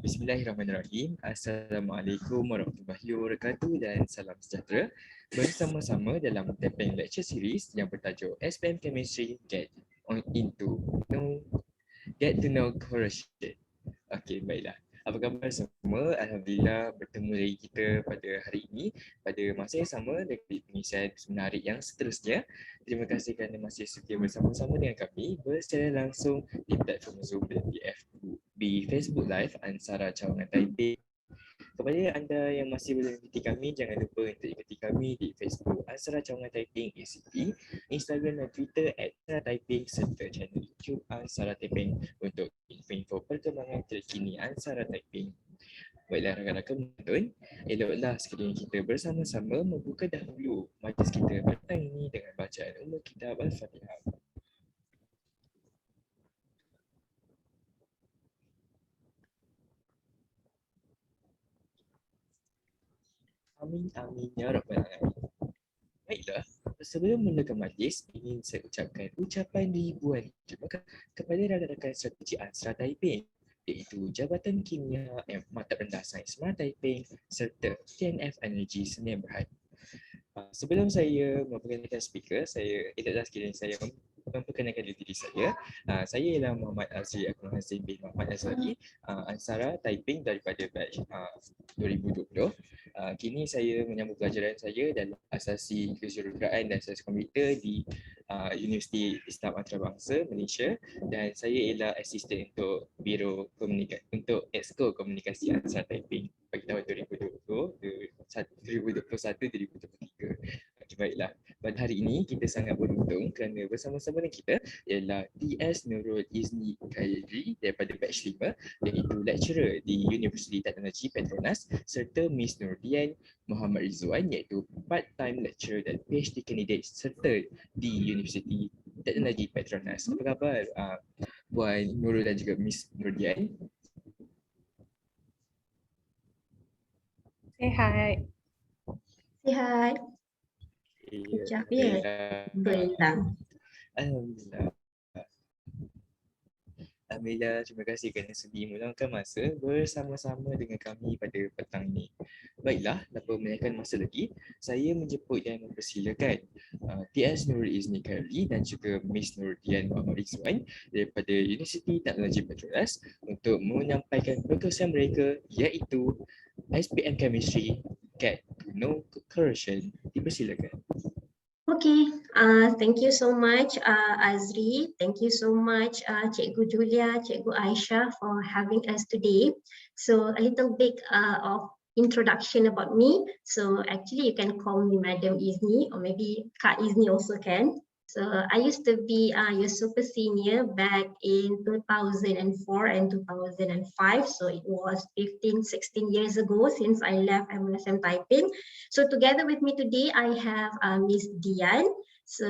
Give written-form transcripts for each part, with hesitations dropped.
Bismillahirrahmanirrahim. Assalamualaikum warahmatullahi wabarakatuh dan salam sejahtera. Bersama-sama dalam TEPEN Lecture Series yang bertajuk SPM Chemistry Get to Know Corrosion. Okey, baiklah. Apa khabar semua? Alhamdulillah bertemu lagi kita pada hari ini pada masa yang sama dengan pengisian menarik yang seterusnya. Terima kasih kerana masih setia bersama-sama dengan kami secara langsung di platform Zoom dan di Facebook Live ANSARA Cawangan Taipei. Kepada anda yang masih belum ikuti kami, jangan lupa untuk ikuti kami di Facebook ANSARA Cawangan Taipei ACT, Instagram dan Twitter @ANSARA Taipei serta channel YouTube ANSARA Taipei untuk info-info perkembangan terkini ANSARA Taipei. Baiklah rakan-rakan penonton, eloklah sekiranya kita bersama-sama membuka dahulu majlis kita petang ini dengan bacaan Ummul Kitab Al-Fatihah. Amin, amin, ya Rabbal Alamin. Baiklah, sebelum mulakan majlis, ingin saya ucapkan ucapan ribuan terima kasih kepada rakan-rakan strategi ANSARA Taipei, iaitu Jabatan Kimia Mata Rendah Sains Mata Taipei serta TNF Energy Sdn Bhd. Sebelum saya memperkenalkan speaker, saya eloklah sekiranya saya memperkenalkan diri saya. Saya ialah Muhammad Azri Akmal Hazim bin Muhammad Azri, ANSARA Taipei daripada batch 2020. Kini saya menyambung pelajaran saya dalam asasi kejuruteraan dan asasi komputer di Universiti Islam Antarabangsa Malaysia, dan saya ialah asisten untuk Biro untuk Exco Komunikasi ANSARA Taipei bagi tahun 2021-2023. Baiklah, pada hari ini kita sangat beruntung kerana bersama-sama dengan kita ialah TS Nurul Izni Kairi daripada batch 5, iaitu lecturer di Universiti Teknologi PETRONAS, serta Miss Diyan Muhammad Ridzuan, iaitu part-time lecturer dan Ph.D candidate serta di Universiti Teknologi PETRONAS. Apa khabar Puan Nurul dan juga Miss Diyan? Say hi. Say hi. Sekejap ya. Berhilang. Alhamdulillah. Alhamdulillah, terima kasih kerana sudi meluangkan masa bersama-sama dengan kami pada petang ini. Baiklah, tanpa menyayangkan masa lagi, saya menjemput dan mempersilakan TS Nurul Izni Kairi dan juga Miss Diyan Muhammad Ridzuan daripada Universiti Teknologi PETRONAS untuk menyampaikan perkongsian mereka, iaitu SPM Chemistry Get to Know Corrosion. Dipersilakan. Okay, thank you so much Azri. Thank you so much Cikgu Julia, Cikgu Aisyah for having us today. So a little bit of introduction about me. So actually you can call me Madam Izni, or maybe Kak Izni also can. So I used to be your super senior back in 2004 and 2005. So it was 15-16 years ago since I left MSM Taipei. So together with me today, I have Miss Diyan. So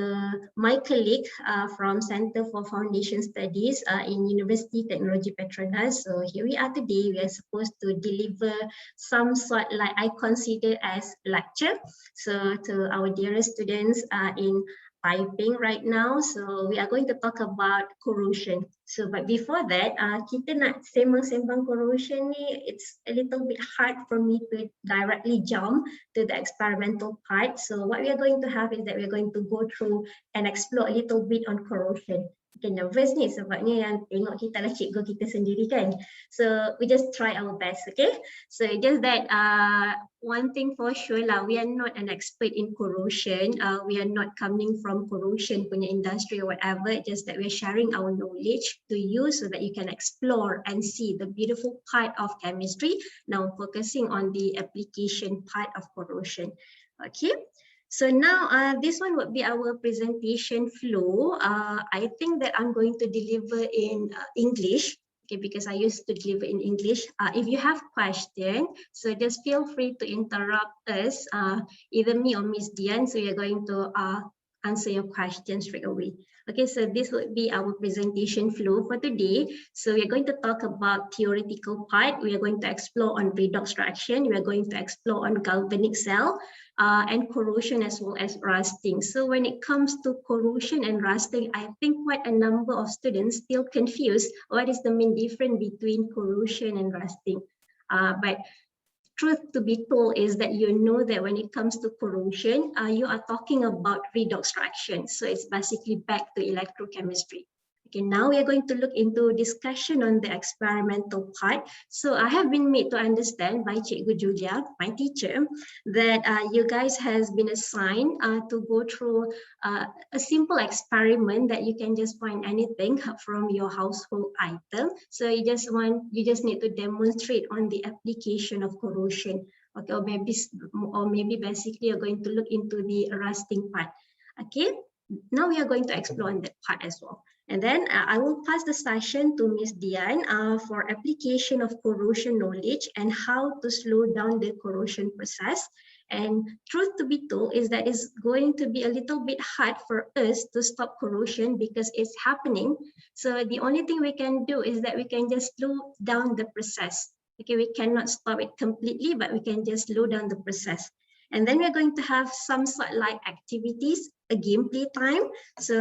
my colleague from Center for Foundation Studies in Universiti Teknologi PETRONAS. So here we are today. We are supposed to deliver some sort like I consider as lecture. So to our dearest students in Taipei right now. So we are going to talk about corrosion. So but before that, kita nak sembang-sembang corrosion ni, it's a little bit hard for me to directly jump to the experimental part. So what we are going to have is that we are going to go through and explore a little bit on corrosion. Okay, nervous ni sebabnya yang tengok kita lah cikgu kita sendiri kan. So we just try our best, okay? So just that one thing for sure lah, we are not an expert in corrosion. We are not coming from corrosion punya industry or whatever, just that we're sharing our knowledge to you so that you can explore and see the beautiful part of chemistry. Now focusing on the application part of corrosion. Okay. So now this one would be our presentation flow. I think that I'm going to deliver in English, okay, because I used to deliver in English. If you have questions, so just feel free to interrupt us, either me or Miss Diyan, so we are going to answer your questions straight away. Okay, so this would be our presentation flow for today. So we are going to talk about theoretical part. We are going to explore on redox reaction. We are going to explore on galvanic cell and corrosion as well as rusting. So when it comes to corrosion and rusting, I think quite a number of students still confused what is the main difference between corrosion and rusting. But truth to be told is that you know that when it comes to corrosion, you are talking about redox reaction. So it's basically back to electrochemistry. Okay, now we are going to look into discussion on the experimental part. So I have been made to understand by Cikgu Julia, my teacher, that you guys has been assigned to go through a simple experiment that you can just find anything from your household item. So you just need to demonstrate on the application of corrosion. Okay, or maybe basically you're going to look into the rusting part. Okay, now we are going to explore on that part as well. And then I will pass the session to Ms. Diyan for application of corrosion knowledge and how to slow down the corrosion process. And truth to be told is that it's going to be a little bit hard for us to stop corrosion because it's happening. So the only thing we can do is that we can just slow down the process. Okay, we cannot stop it completely, but we can just slow down the process. And then we're going to have some sort like activities, a gameplay time. So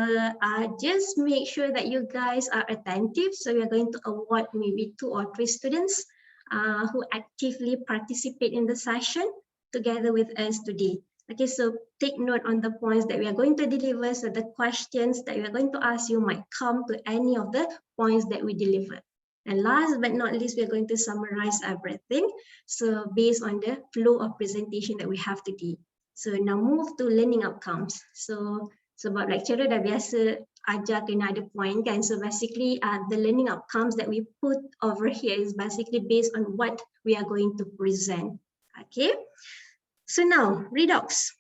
just make sure that you guys are attentive. So we're going to award maybe 2 or 3 students who actively participate in the session together with us today. Okay, so take note on the points that we are going to deliver. So the questions that we are going to ask you might come to any of the points that we deliver. And last but not least, we're going to summarize everything. So based on the flow of presentation that we have today. So now move to learning outcomes. So sebab lecturer dah biasa ajar kena ada point kan. So basically the learning outcomes that we put over here is basically based on what we are going to present. Okay. So now redox.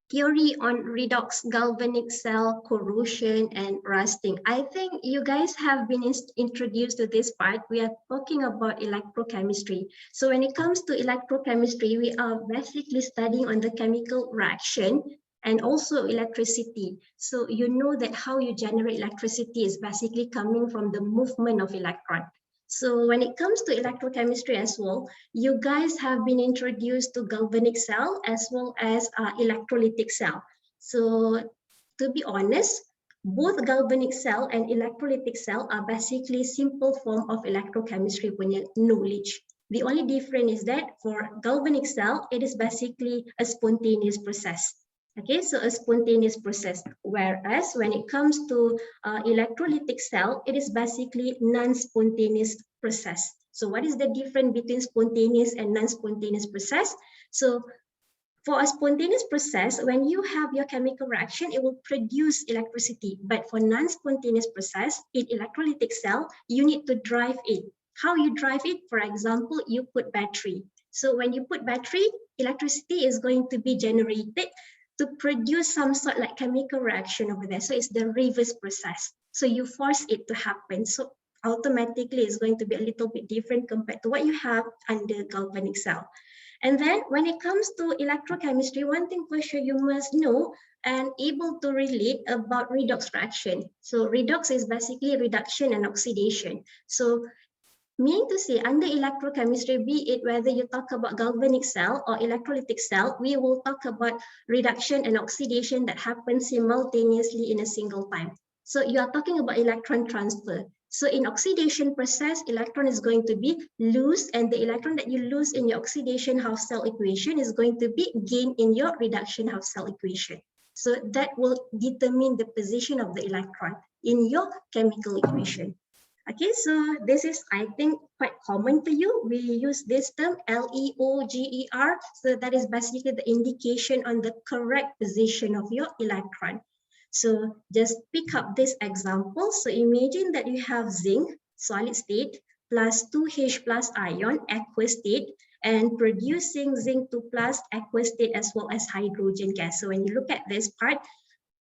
Theory on redox, galvanic cell, corrosion, and rusting. I think you guys have been introduced to this part. We are talking about electrochemistry. So when it comes to electrochemistry, we are basically studying on the chemical reaction and also electricity. So you know that how you generate electricity is basically coming from the movement of electron. So when it comes to electrochemistry as well, you guys have been introduced to galvanic cell as well as electrolytic cell. So to be honest, both galvanic cell and electrolytic cell are basically simple form of electrochemistry knowledge. The only difference is that for galvanic cell, it is basically a spontaneous process. Okay, so a spontaneous process, whereas when it comes to electrolytic cell, it is basically non-spontaneous process. So what is the difference between spontaneous and non-spontaneous process? So for a spontaneous process, when you have your chemical reaction, it will produce electricity. But for non-spontaneous process, in electrolytic cell, you need to drive it. How you drive it? For example, you put battery. So when you put battery, electricity is going to be generated to produce some sort like chemical reaction over there. So it's the reverse process. So you force it to happen. So automatically it's going to be a little bit different compared to what you have under galvanic cell. And then when it comes to electrochemistry, one thing for sure you must know and able to relate about redox reaction. So redox is basically reduction and oxidation. So meaning to say, under electrochemistry, be it whether you talk about galvanic cell or electrolytic cell, we will talk about reduction and oxidation that happens simultaneously in a single time. So you are talking about electron transfer. So in oxidation process, electron is going to be loose, and the electron that you lose in your oxidation half cell equation is going to be gained in your reduction half cell equation. So that will determine the position of the electron in your chemical equation. Okay, so this is, I think, quite common to you. We use this term LEOGER. So that is basically the indication on the correct position of your electron. So just pick up this example. So imagine that you have zinc, solid state, plus 2H plus ion, aqueous state, and producing zinc 2 plus aqueous state as well as hydrogen gas. So when you look at this part,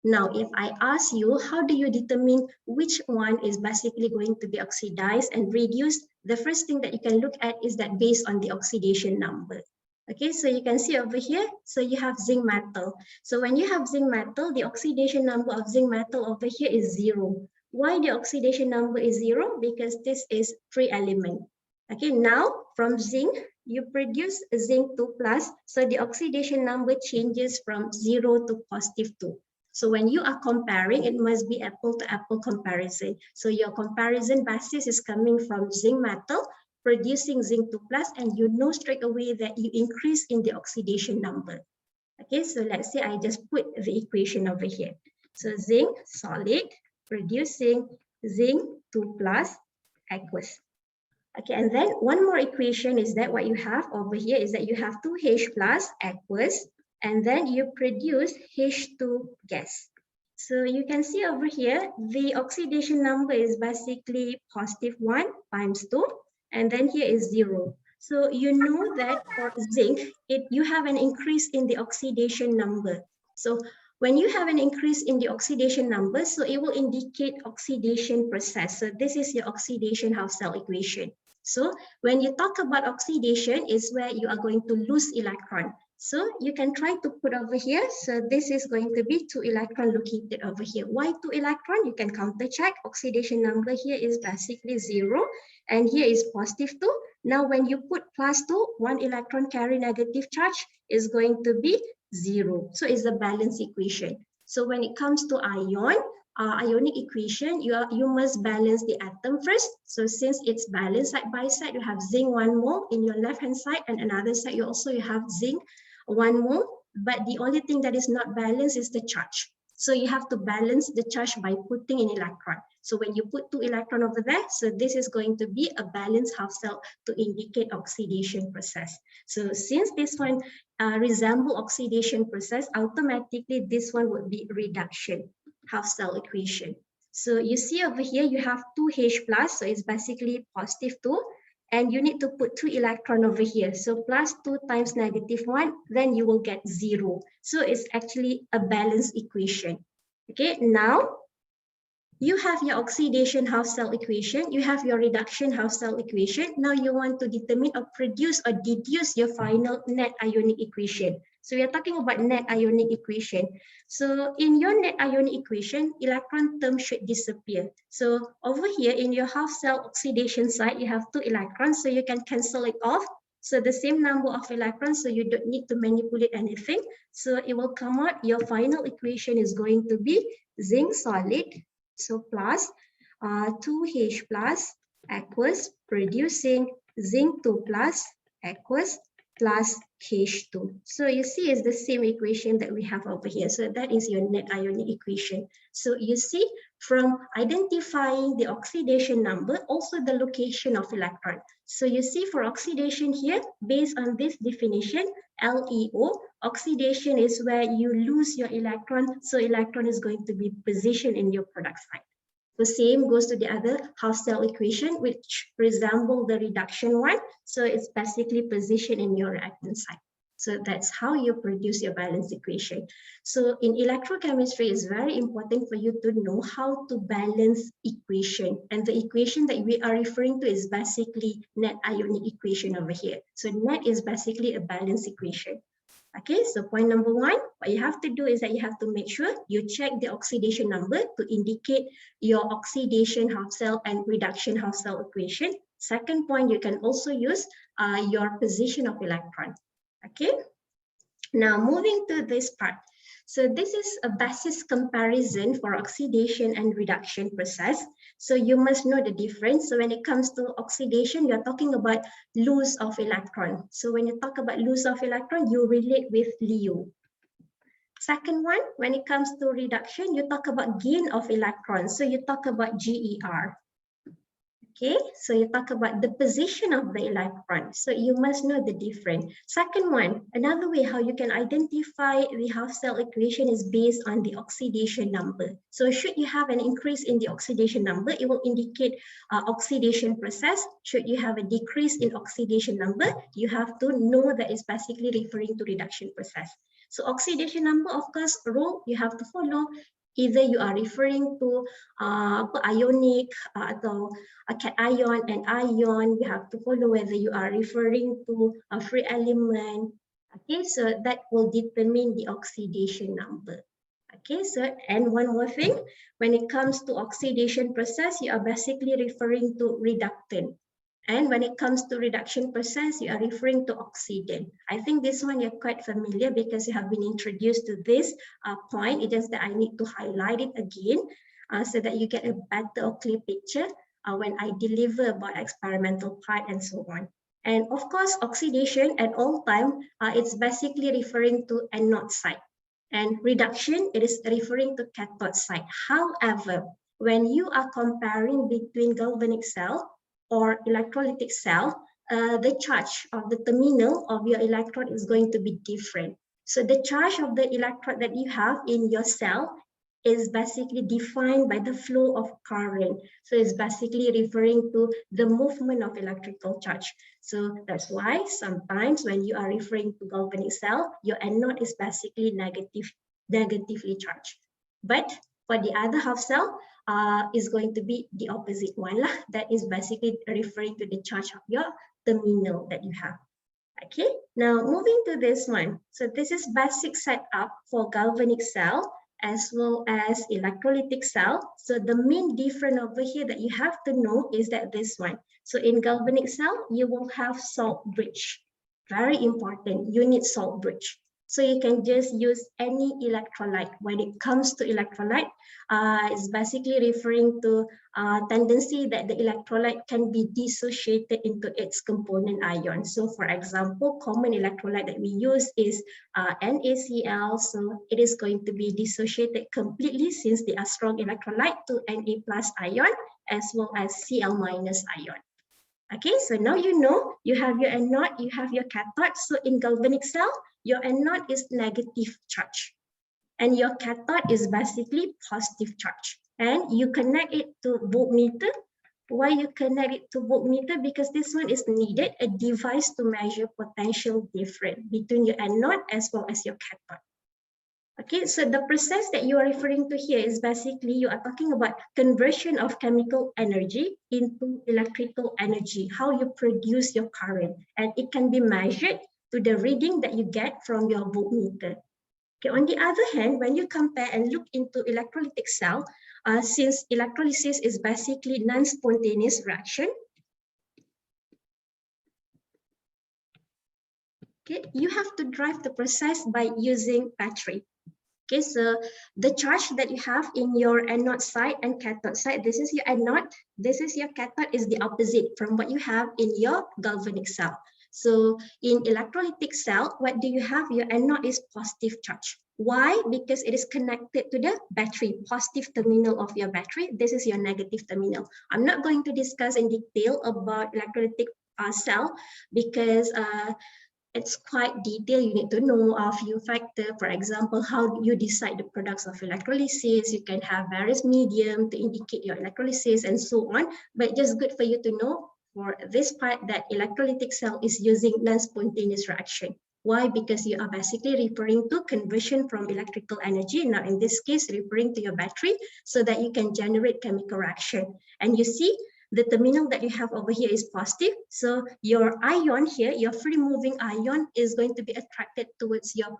now, if I ask you, how do you determine which one is basically going to be oxidized and reduced? The first thing that you can look at is that based on the oxidation number. Okay, so you can see over here, so you have zinc metal. So when you have zinc metal, the oxidation number of zinc metal over here is 0. Why the oxidation number is 0? Because this is free element. Okay, now from zinc, you produce zinc 2 plus, so the oxidation number changes from 0 to +2. So when you are comparing, it must be apple to apple comparison. So your comparison basis is coming from zinc metal, producing zinc 2 plus, and you know straight away that you increase in the oxidation number. Okay, so let's say I just put the equation over here. So zinc solid producing zinc 2 plus aqueous. Okay, and then one more equation is that what you have over here is that you have 2H plus aqueous, and then you produce H2 gas. So you can see over here, the oxidation number is basically +1 times 2, and then here is 0. So you know that for zinc, you have an increase in the oxidation number. So when you have an increase in the oxidation number, so it will indicate oxidation process. So this is your oxidation half cell equation. So when you talk about oxidation, is where you are going to lose electron. So you can try to put over here. So this is going to be 2 electron located over here. Why 2 electron? You can counter check. Oxidation number here is basically 0, and here is +2. Now when you put +2, 1 electron carry negative charge is going to be 0. So it's a balance equation. So when it comes to ionic equation, you must balance the atom first. So since it's balanced side by side, you have zinc 1 mole in your left hand side, and another side you have zinc 1 mole. But the only thing that is not balanced is the charge. So you have to balance the charge by putting an electron. So when you put 2 electrons over there, so this is going to be a balanced half cell to indicate oxidation process. So since this one resemble oxidation process, automatically this one would be reduction half cell equation. So you see over here, you have 2H plus, so it's basically +2, and you need to put 2 electron over here. So +2 times -1, then you will get 0. So it's actually a balanced equation. Okay, now you have your oxidation half cell equation, you have your reduction half cell equation. Now you want to determine or produce or deduce your final net ionic equation. So we are talking about net ionic equation. So in your net ionic equation, electron term should disappear. So over here in your half cell oxidation side, you have 2 electrons, so you can cancel it off. So the same number of electrons, so you don't need to manipulate anything. So it will come out, your final equation is going to be zinc solid, so plus 2H plus aqueous producing zinc 2 plus aqueous plus H2. So you see it's the same equation that we have over here. So that is your net ionic equation. So you see from identifying the oxidation number, also the location of electron. So you see for oxidation here, based on this definition, LEO, oxidation is where you lose your electron. So electron is going to be positioned in your product side. The same goes to the other half cell equation, which resemble the reduction one. So it's basically positioned in your reactant side. So that's how you produce your balance equation. So in electrochemistry, it's very important for you to know how to balance equation. And the equation that we are referring to is basically net ionic equation over here. So net is basically a balance equation. Okay, so point number 1, what you have to do is that you have to make sure you check the oxidation number to indicate your oxidation half cell and reduction half cell equation. Second point, you can also use your position of electron. Okay, now moving to this part. So this is a basis comparison for oxidation and reduction process. So you must know the difference. So when it comes to oxidation, you're talking about loss of electron. So when you talk about loss of electron, you relate with Leo. Second one, when it comes to reduction, you talk about gain of electrons. So you talk about GER. Okay, so you talk about the position of the electron. So you must know the difference. Second one, another way how you can identify the half cell equation is based on the oxidation number. So should you have an increase in the oxidation number, it will indicate oxidation process. Should you have a decrease in oxidation number, you have to know that it's basically referring to reduction process. So oxidation number, of course, rule you have to follow. Either you are referring to ionic atau cation and ion. You have to follow whether you are referring to a free element. Okay, so that will determine the oxidation number. Okay, so and one more thing, when it comes to oxidation process, you are basically referring to reductant. And when it comes to reduction process, you are referring to oxidant. I think this one you're quite familiar because you have been introduced to this point. It is that I need to highlight it again so that you get a better or clear picture when I deliver about experimental part and so on. And of course, oxidation at all time, it's basically referring to anode side. And reduction, it is referring to cathode side. However, when you are comparing between galvanic cell or electrolytic cell, the charge of the terminal of your electrode is going to be different. So the charge of the electrode that you have in your cell is basically defined by the flow of current. So it's basically referring to the movement of electrical charge. So that's why sometimes when you are referring to galvanic cell, your anode is basically negatively charged. But for the other half cell, is going to be the opposite one. That is basically referring to the charge of your terminal that you have. Okay, now moving to this one. So this is basic setup for galvanic cell as well as electrolytic cell. So the main difference over here that you have to know is that this one. So in galvanic cell, you will have salt bridge. Very important, you need salt bridge. So you can just use any electrolyte. When it comes to electrolyte, it's basically referring to tendency that the electrolyte can be dissociated into its component ions. So for example, common electrolyte that we use is NaCl. So it is going to be dissociated completely since they are strong electrolyte to Na plus ion as well as Cl minus ion. Okay, so now you know you have your anode, you have your cathode. So in galvanic cell, your anode is negative charge and your cathode is basically positive charge. And you connect it to voltmeter. Why you connect it to voltmeter? Because this one is needed, a device to measure potential difference between your anode as well as your cathode. Okay, so the process that you are referring to here is basically you are talking about conversion of chemical energy into electrical energy, how you produce your current, and it can be measured to the reading that you get from your voltmeter. Okay, on the other hand, when you compare and look into electrolytic cell, since electrolysis is basically non-spontaneous reaction, okay, you have to drive the process by using battery. Okay, so the charge that you have in your anode side and cathode side, this is your anode, this is your cathode, is the opposite from what you have in your galvanic cell. So in electrolytic cell, what do you have? Your anode is positive charge. Why? Because it is connected to the battery, positive terminal of your battery. This is your negative terminal. I'm not going to discuss in detail about electrolytic cell because it's quite detailed. You need to know a few factors. For example, how you decide the products of electrolysis. You can have various medium to indicate your electrolysis and so on. But just good for you to know for this part that electrolytic cell is using non-spontaneous reaction. Why? Because you are basically referring to conversion from electrical energy. Now in this case, referring to your battery so that you can generate chemical reaction. And you see, the terminal that you have over here is positive. So your ion here, your free moving ion is going to be attracted towards your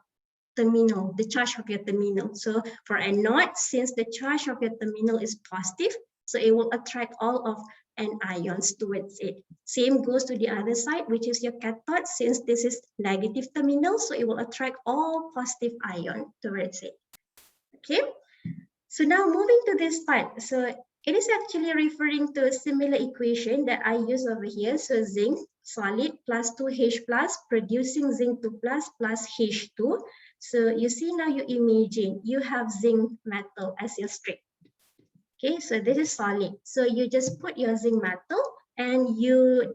terminal, the charge of your terminal. So for anode, since the charge of your terminal is positive, so it will attract all of N ions towards it. Same goes to the other side, which is your cathode. Since this is negative terminal, so it will attract all positive ion towards it. Okay, so now moving to this part. So it is actually referring to a similar equation that I use over here. So zinc solid plus 2H plus producing zinc 2 plus plus H2. So you see now you imagine you have zinc metal as your strip. Okay, so this is solid. So you just put your zinc metal and you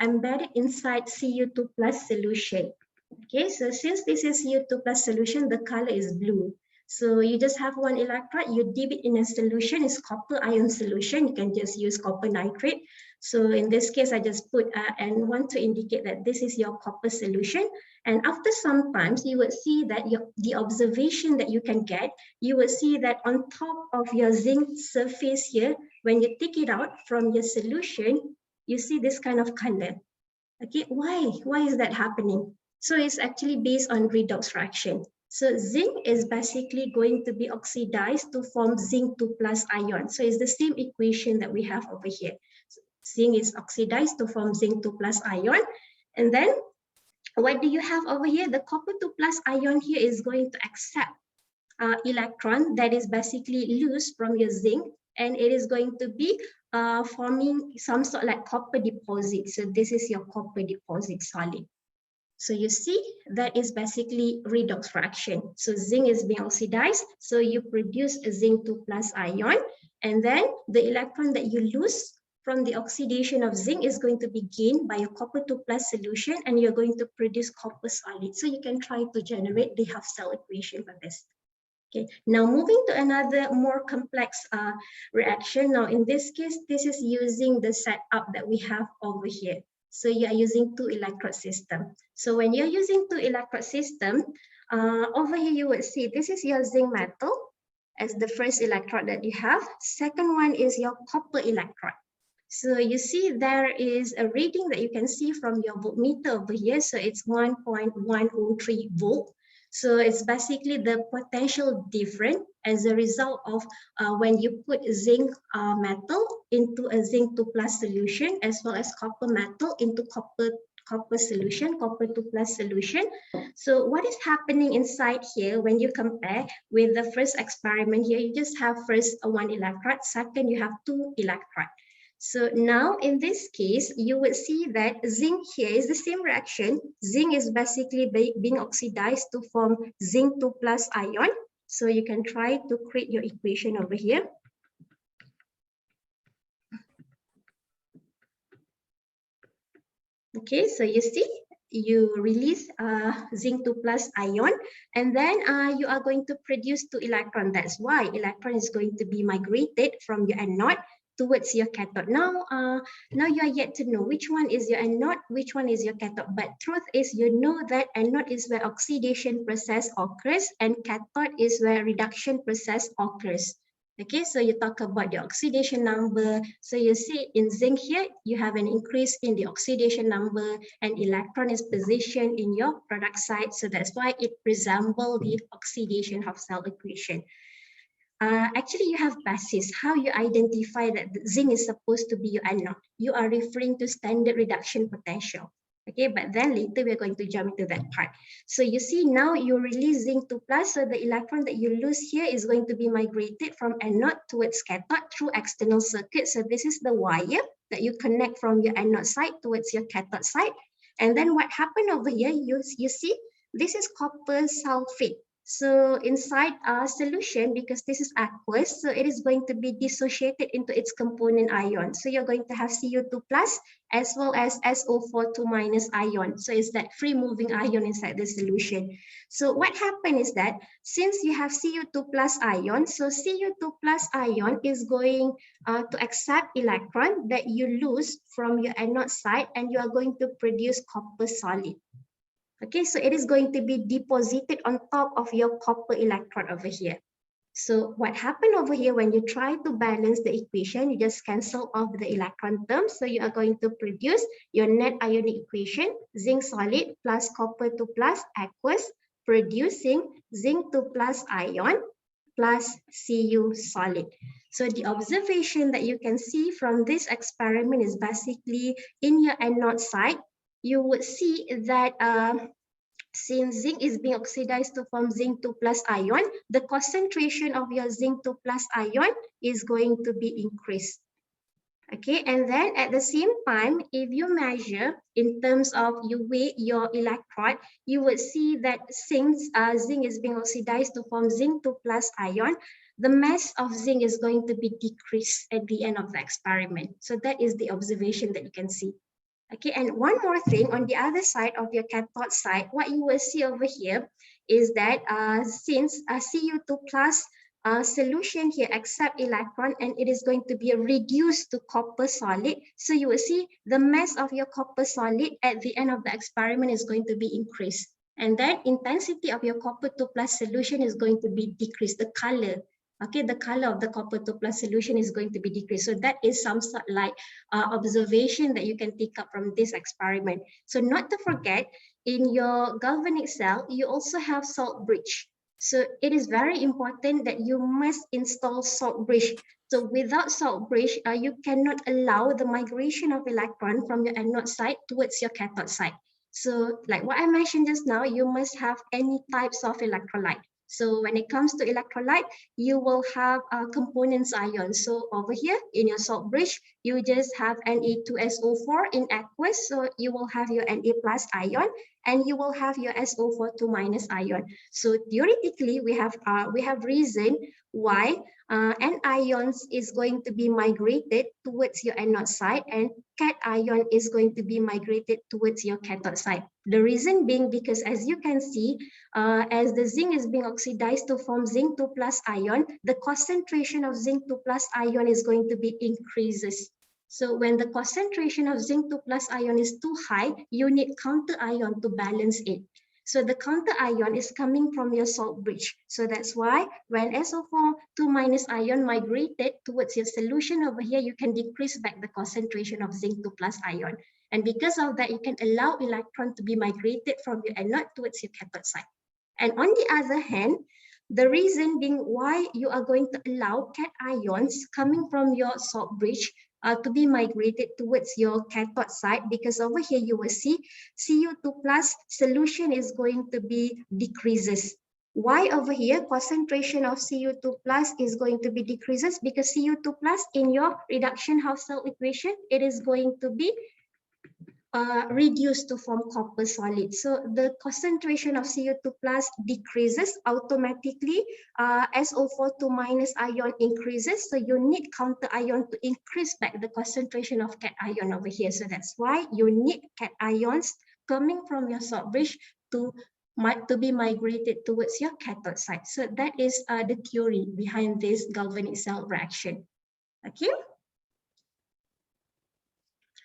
embed it inside Cu2 plus solution. Okay, so since this is Cu2 plus solution, the color is blue. So you just have one electrode, you dip it in a solution, it's copper ion solution. You can just use copper nitrate. So in this case, I just put and want to indicate that this is your copper solution. And after some times, you would see that the observation that you can get, you would see that on top of your zinc surface here, when you take it out from your solution, you see this kind of color. Okay, why is that happening? So it's actually based on redox reaction. So zinc is basically going to be oxidized to form zinc 2 plus ion. So it's the same equation that we have over here. Zinc is oxidized to form zinc 2 plus ion. And then what do you have over here? The copper 2 plus ion here is going to accept electron that is basically loose from your zinc, and it is going to be forming some sort like copper deposit. So this is your copper deposit solid. So you see that is basically redox reaction. So zinc is being oxidized, so you produce a zinc 2 plus ion, and then the electron that you lose from the oxidation of zinc is going to be gained by a copper 2 plus solution, and you're going to produce copper solid. So you can try to generate the half cell equation for this. Okay, now moving to another more complex reaction. Now in this case, this is using the setup that we have over here. So you are using 2 electrode system. So when you're using 2 electrode system, over here you would see this is your zinc metal as the first electrode that you have. Second one is your copper electrode. So you see there is a reading that you can see from your voltmeter over here. So it's 1.103 volt. So it's basically the potential difference as a result of when you put zinc metal into a zinc 2 plus solution, as well as copper metal into copper solution, copper 2 plus solution. So what is happening inside here when you compare with the first experiment here? You just have first 1 electrode, second you have 2 electrode. So now in this case, you would see that zinc here is the same reaction. Zinc is basically being oxidized to form zinc 2 plus ion. So you can try to create your equation over here. Okay, so you see, you release zinc 2 plus ion, and then you are going to produce 2 electrons. That's why electron is going to be migrated from your anode towards your cathode. Now you are yet to know which one is your anode, which one is your cathode. But truth is, you know that anode is where oxidation process occurs, and cathode is where reduction process occurs. Okay, so you talk about the oxidation number. So you see in zinc here, you have an increase in the oxidation number, and electron is positioned in your product side. So that's why it resembles the oxidation half cell equation. Actually, you have basis. How you identify that the zinc is supposed to be your anode? You are referring to standard reduction potential. Okay, but then later we're going to jump into that part. So you see now you release zinc 2 plus, so the electron that you lose here is going to be migrated from anode towards cathode through external circuit. So this is the wire that you connect from your anode side towards your cathode side. And then what happened over here, you see, this is copper sulfate. So inside our solution, because this is aqueous, so it is going to be dissociated into its component ion. So you're going to have Cu2 plus as well as SO4 2 minus ion. So it's that free moving ion inside the solution. So what happened is that since you have Cu2 plus ion, so Cu2 plus ion is going to accept electron that you lose from your anode side, and you are going to produce copper solid. Okay, so it is going to be deposited on top of your copper electrode over here. So what happened over here when you try to balance the equation, you just cancel off the electron terms. So you are going to produce your net ionic equation, zinc solid plus copper 2 plus aqueous, producing zinc 2 plus ion plus Cu solid. So the observation that you can see from this experiment is basically in your anode side, you would see that since zinc is being oxidized to form zinc 2 plus ion, the concentration of your zinc 2 plus ion is going to be increased. Okay, and then at the same time, if you measure in terms of you weigh your electrode, you would see that since zinc is being oxidized to form zinc 2 plus ion, the mass of zinc is going to be decreased at the end of the experiment. So that is the observation that you can see. Okay, and one more thing, on the other side of your cathode side, what you will see over here is that since Cu2 plus solution here accept electron and it is going to be reduced to copper solid. So you will see the mass of your copper solid at the end of the experiment is going to be increased. And then intensity of your copper 2 plus solution is going to be decreased. The color, okay, the color of the copper 2 plus solution is going to be decreased. So that is some sort like observation that you can pick up from this experiment. So not to forget, in your galvanic cell, you also have salt bridge. So it is very important that you must install salt bridge. So without salt bridge, you cannot allow the migration of electron from your anode side towards your cathode side. So like what I mentioned just now, you must have any types of electrolyte. So when it comes to electrolyte, you will have components ions. So over here in your salt bridge, you just have Na2SO4 in aqueous. So you will have your Na plus ion and you will have your SO4 2 minus ion. So theoretically, we have reason why anions is going to be migrated towards your anode side and cation is going to be migrated towards your cathode side. The reason being because as you can see, as the zinc is being oxidized to form zinc 2 plus ion, the concentration of zinc 2 plus ion is going to be increases. So when the concentration of zinc 2 plus ion is too high, you need counter ion to balance it. So the counter ion is coming from your salt bridge. So that's why when SO4 2 minus ion migrated towards your solution over here, you can decrease back the concentration of zinc 2 plus ion. And because of that, you can allow electron to be migrated from your anode towards your cathode side. And on the other hand, the reason being why you are going to allow cations coming from your salt bridge to be migrated towards your cathode side, because over here you will see Cu2 plus solution is going to be decreases. Why over here concentration of Cu2 plus is going to be decreases? Because Cu2 plus in your reduction half cell equation, it is going to be reduced to form copper solid. So the concentration of Cu2 plus decreases automatically. SO4 2 minus ion increases. So you need counter ion to increase back the concentration of cation over here. So that's why you need cations coming from your salt bridge to be migrated towards your cathode side. So that is the theory behind this galvanic cell reaction. Okay.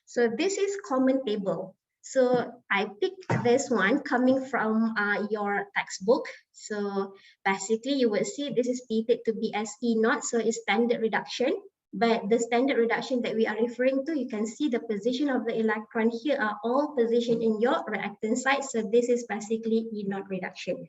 So this is common table. So I picked this one coming from your textbook. So basically you will see this is stated to be as E0, so it's standard reduction. But the standard reduction that we are referring to, you can see the position of the electron here are all positioned in your reactant site. So this is basically E0 reduction.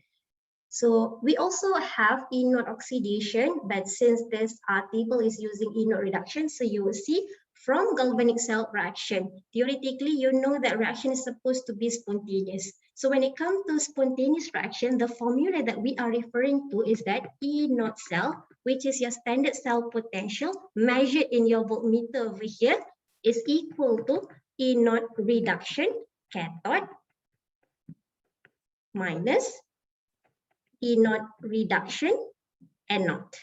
So we also have E0 oxidation, but since this table is using E0 reduction, so you will see from galvanic cell reaction, theoretically, you know that reaction is supposed to be spontaneous. So when it comes to spontaneous reaction, the formula that we are referring to is that E0 cell, which is your standard cell potential measured in your voltmeter over here, is equal to E0 reduction cathode minus E0 reduction anode.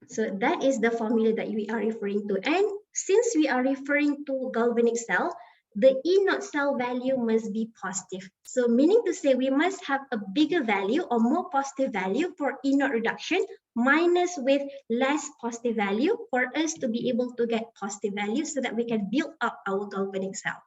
So that is the formula that we are referring to. And since we are referring to galvanic cell, the E0 cell value must be positive. So meaning to say we must have a bigger value or more positive value for E0 reduction minus with less positive value for us to be able to get positive value so that we can build up our galvanic cell.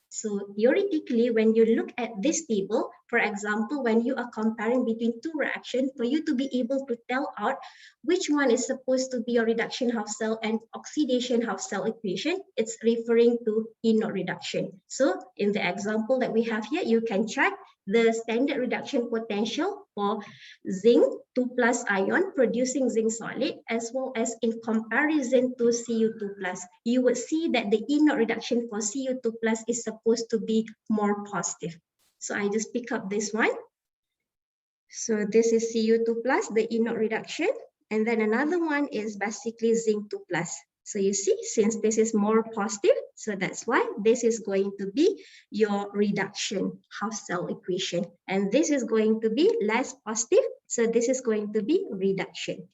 So theoretically, when you look at this table, for example, when you are comparing between two reactions, for you to be able to tell out which one is supposed to be your reduction half cell and oxidation half cell equation, it's referring to E0 reduction. So in the example that we have here, you can check the standard reduction potential for zinc 2 plus ion producing zinc solid, as well as in comparison to Cu2 plus. You would see that the E0 reduction for Cu2 plus is supposed to be more positive. So I just pick up this one. So this is Cu2 plus, the E0 reduction. And then another one is basically zinc 2 plus. So you see, since this is more positive, so that's why this is going to be your reduction half cell equation. And this is going to be less positive. So this is going to be reduction.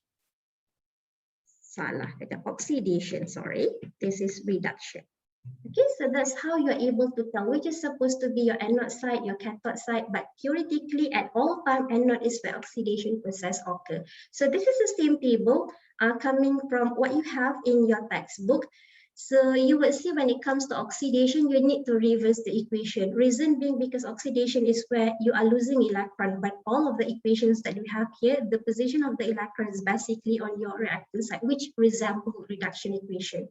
Salah, oxidation, sorry. This is reduction. Okay, so that's how you're able to tell which is supposed to be your anode side, your cathode side, but theoretically at all time anode is where oxidation process occur. So this is the same table coming from what you have in your textbook. So you will see when it comes to oxidation, you need to reverse the equation. Reason being because oxidation is where you are losing electron, but all of the equations that we have here, the position of the electron is basically on your reactant side, which resemble reduction equation.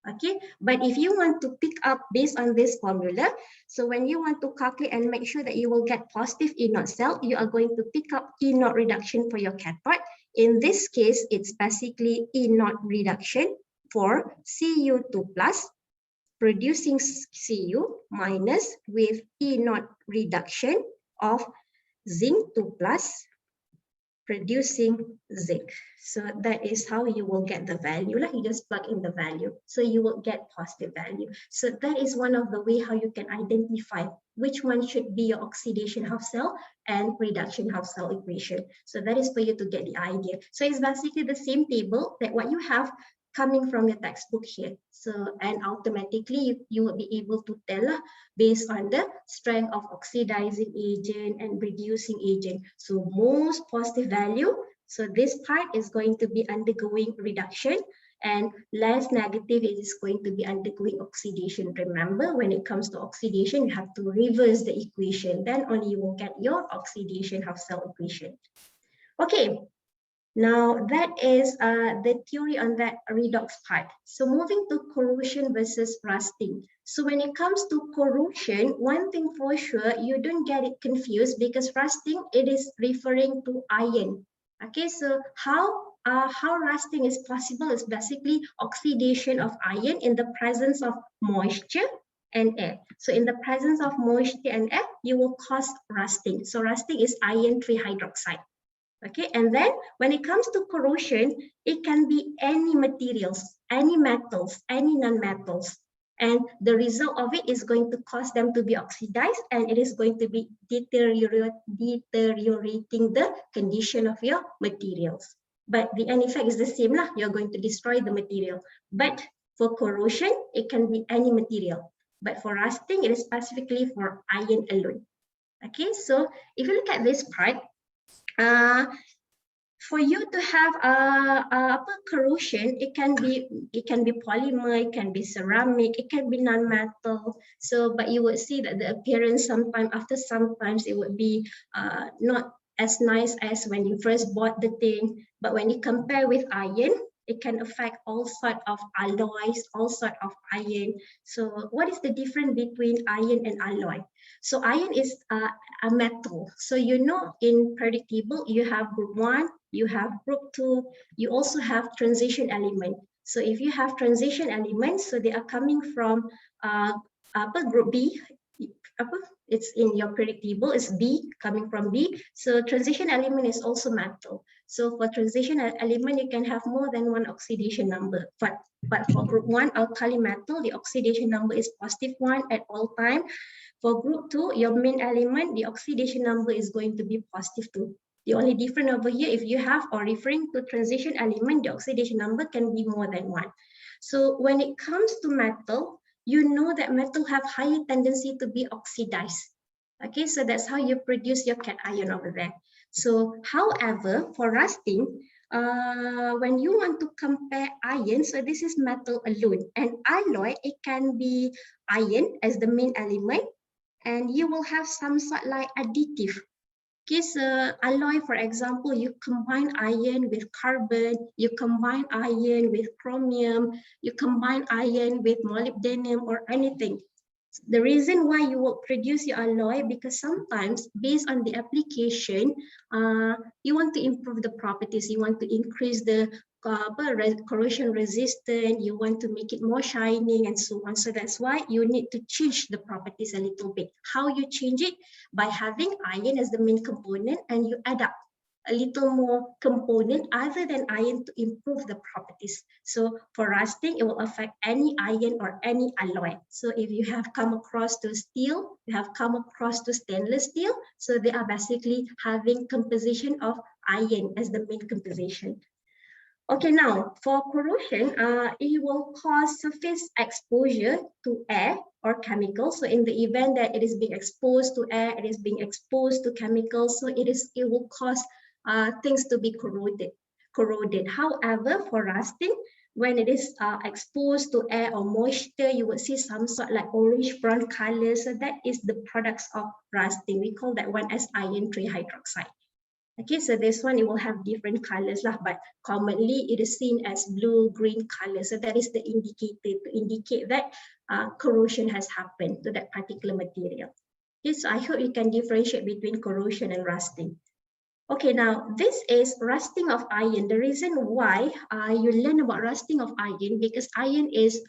Okay, but if you want to pick up based on this formula, so when you want to calculate and make sure that you will get positive E0 cell, you are going to pick up E0 reduction for your cathode. In this case, it's basically E0 reduction for Cu2 plus producing Cu minus with E0 reduction of zinc 2 plus producing zinc. So that is how you will get the value. Like you just plug in the value. So you will get positive value. So that is one of the way how you can identify which one should be your oxidation half cell and reduction half cell equation. So that is for you to get the idea. So it's basically the same table that what you have coming from your textbook here. So, and automatically you will be able to tell based on the strength of oxidizing agent and reducing agent. So most positive value, so this part is going to be undergoing reduction, and less negative is going to be undergoing oxidation. Remember, when it comes to oxidation, you have to reverse the equation. Then only you will get your oxidation half cell equation. Okay, now that is the theory on that redox part. So moving to corrosion versus rusting. So when it comes to corrosion, one thing for sure, you don't get it confused because rusting, it is referring to iron. Okay, so how rusting is possible is basically oxidation of iron in the presence of moisture and air. So in the presence of moisture and air, you will cause rusting. So rusting is iron trihydroxide. Okay, and then when it comes to corrosion, it can be any materials, any metals, any non-metals. And the result of it is going to cause them to be oxidized, and it is going to be deteriorating the condition of your materials. But the end effect is the same lah. You're going to destroy the material. But for corrosion, it can be any material. But for rusting, it is specifically for iron alone. Okay, so if you look at this part, for you to have corrosion, it can be polymer, it can be ceramic, it can be non-metal. So, but you would see that the appearance sometimes it would be not as nice as when you first bought the thing. But when you compare with iron, it can affect all sort of alloys, all sort of iron. So what is the difference between iron and alloy? So iron is a metal. So you know in periodic table, you have group 1, you have group 2, you also have transition element. So if you have transition elements, so they are coming from group B, it's in your periodic table, it's B, coming from B. So transition element is also metal. So for transition element, you can have more than one oxidation number. But for group 1 alkali metal, the oxidation number is +1 at all time. For group 2, your main element, the oxidation number is going to be +2. The only difference over here, if you have or referring to transition element, the oxidation number can be more than 1. So when it comes to metal, you know that metal have higher tendency to be oxidized. Okay, so that's how you produce your cation over there. So however, for rusting, when you want to compare iron, so this is metal alone, and alloy, it can be iron as the main element, and you will have some sort like additive. Okay, so alloy, for example, you combine iron with carbon, you combine iron with chromium, you combine iron with molybdenum or anything. The reason why you will produce your alloy, because sometimes based on the application, you want to improve the properties, you want to increase the corrosion resistant, you want to make it more shining and so on. So that's why you need to change the properties a little bit. How you change it? By having iron as the main component, and you add up a little more component other than iron to improve the properties. So for rusting, it will affect any iron or any alloy. So if you have come across to steel, you have come across to stainless steel, so they are basically having composition of iron as the main composition. Okay, now for corrosion, it will cause surface exposure to air or chemicals. So in the event that it is being exposed to air, it is being exposed to chemicals, so it will cause things to be corroded. However, for rusting, when it is exposed to air or moisture, you would see some sort like orange brown color. So that is the products of rusting. We call that one as iron trihydroxide. Okay, so this one, it will have different colors lah, but commonly it is seen as blue, green color. So that is the indicator to indicate that corrosion has happened to that particular material. Okay, so I hope you can differentiate between corrosion and rusting. Okay, now this is rusting of iron. The reason why you learn about rusting of iron, because iron is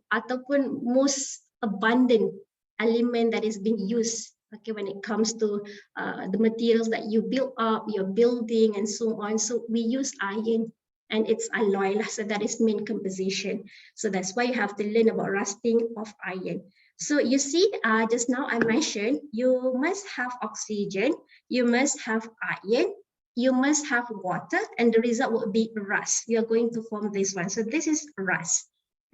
ataupun most abundant element that is being used. Okay, when it comes to the materials that you build up, your building and so on. So we use iron and it's alloy, so that is main composition. So that's why you have to learn about rusting of iron. So you see, just now I mentioned, you must have oxygen, you must have iron, you must have water, and the result will be rust. We are going to form this one. So this is rust.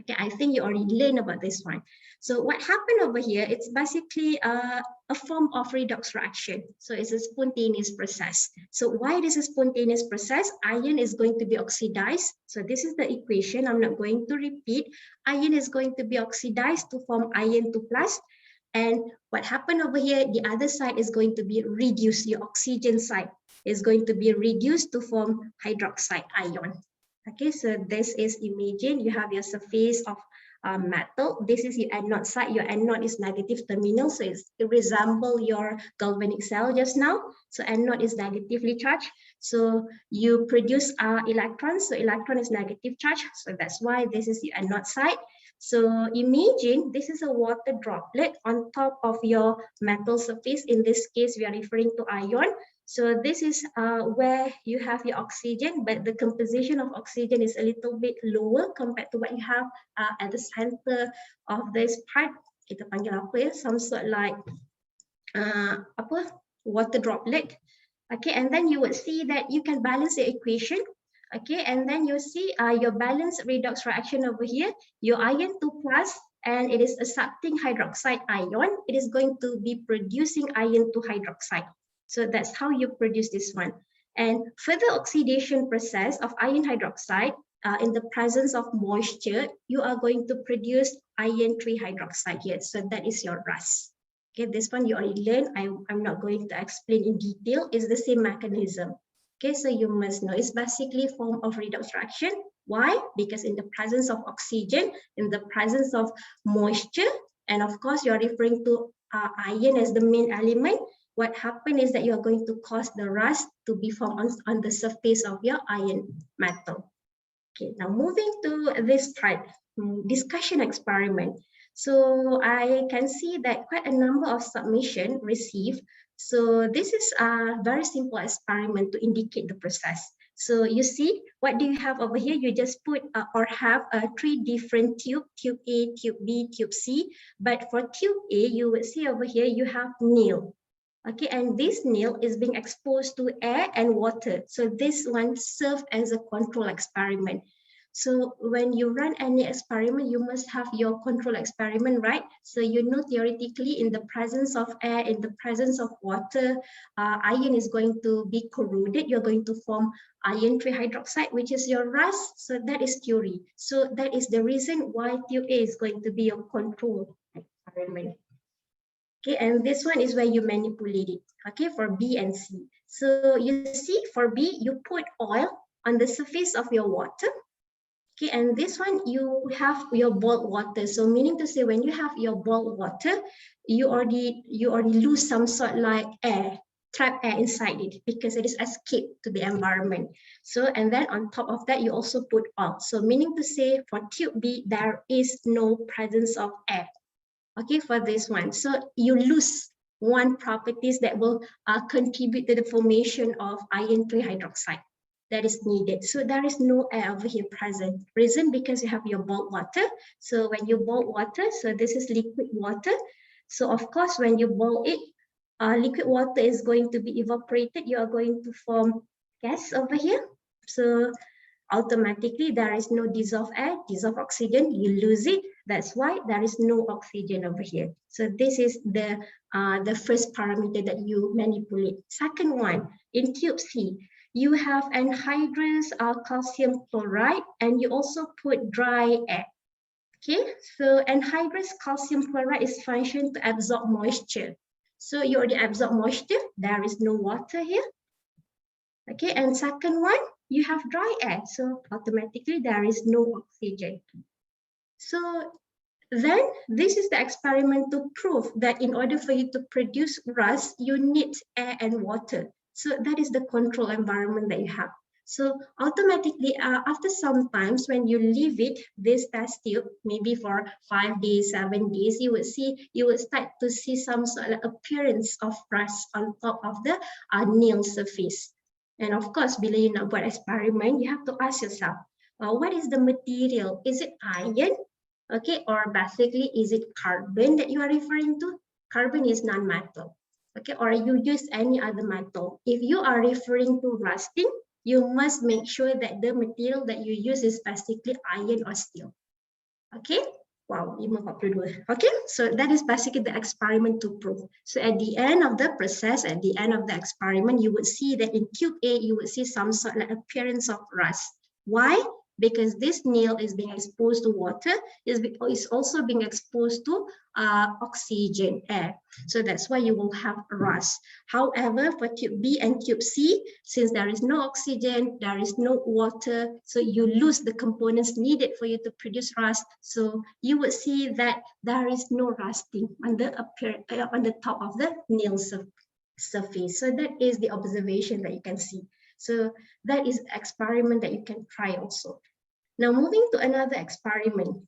Okay, I think you already learned about this one. So what happened over here, it's basically a form of redox reaction. So it's a spontaneous process. So why this is a spontaneous process? Iron is going to be oxidized. So this is the equation. I'm not going to repeat. Iron is going to be oxidized to form iron 2+. And what happened over here, the other side is going to be reduced. Your oxygen side is going to be reduced to form hydroxide ion. Okay, so this is, imagine you have your surface of metal. This is your anode side. Your anode is negative terminal, so it resembles your galvanic cell just now. So anode is negatively charged. So you produce electrons. So electron is negative charge. So that's why this is the anode side. So imagine this is a water droplet on top of your metal surface. In this case, we are referring to ion. So this is where you have your oxygen, but the composition of oxygen is a little bit lower compared to what you have at the center of this part. Kita panggil apa ya? Some sort like water droplet. Okay, and then you would see that you can balance the equation. Okay, and then you see your balanced redox reaction over here. Your iron 2+, and it is accepting hydroxide ion. It is going to be producing iron 2 hydroxide. So that's how you produce this one. And further oxidation process of iron hydroxide in the presence of moisture, you are going to produce iron 3 hydroxide here. So that is your rust. Okay, this one you already learned. I'm not going to explain in detail. It's the same mechanism. Okay, so you must know it's basically form of redox reaction. Why? Because in the presence of oxygen, in the presence of moisture, and of course you're referring to iron as the main element, what happened is that you are going to cause the rust to be formed on the surface of your iron metal. Okay, now moving to this part, discussion experiment. So I can see that quite a number of submissions received. So this is a very simple experiment to indicate the process. So you see, what do you have over here? You just put or have 3 different tubes, tube A, tube B, tube C. But for tube A, you will see over here, you have nil. Okay, and this nil is being exposed to air and water. So this one serves as a control experiment. So when you run any experiment, you must have your control experiment, right? So you know theoretically in the presence of air, in the presence of water, iron is going to be corroded. You're going to form iron trihydroxide, which is your rust. So that is theory. So that is the reason why tube A is going to be your control experiment. Okay, and this one is where you manipulate it, okay, for B and C. So you see, for B, you put oil on the surface of your water. Okay, and this one, you have your boiled water. So meaning to say, when you have your boiled water, you already lose some sort like air, trapped air inside it, because it is escaped to the environment. So, and then on top of that, you also put oil. So meaning to say, for tube B, there is no presence of air. Okay, for this one. So you lose one properties that will contribute to the formation of iron trihydroxide that is needed. So there is no air over here present. Reason, because you have your boiled water. So when you boil water, so this is liquid water. So of course, when you boil it, liquid water is going to be evaporated. You are going to form gas over here. So automatically there is no dissolved air, dissolved oxygen, you lose it. That's why there is no oxygen over here. So this is the first parameter that you manipulate. Second one, in tube C, you have anhydrous calcium chloride and you also put dry air. Okay, so anhydrous calcium chloride is functioned to absorb moisture. So you already absorb moisture, there is no water here. Okay, and second one, you have dry air, so automatically there is no oxygen. So then this is the experiment to prove that in order for you to produce rust, you need air and water. So that is the control environment that you have. So automatically, after some times when you leave it, this test tube, maybe for 5 days, 7 days, you would start to see some sort of appearance of rust on top of the nail surface. And of course, bila you nak buat experiment, you have to ask yourself, what is the material? Is it iron? Okay, or basically, is it carbon that you are referring to? Carbon is non-metal. Okay, or you use any other metal. If you are referring to rusting, you must make sure that the material that you use is basically iron or steel. Okay, wow, 542. Okay, so that is basically the experiment to prove. So at the end of the process, at the end of the experiment, you would see that in tube A, you would see some sort of appearance of rust. Why? Because this nail is being exposed to water, is also being exposed to oxygen, air. So that's why you will have rust. However, for tube B and tube C, since there is no oxygen, there is no water, so you lose the components needed for you to produce rust. So you would see that there is no rusting on the top of the nail surface. So that is the observation that you can see. So that is experiment that you can try also. Now moving to another experiment.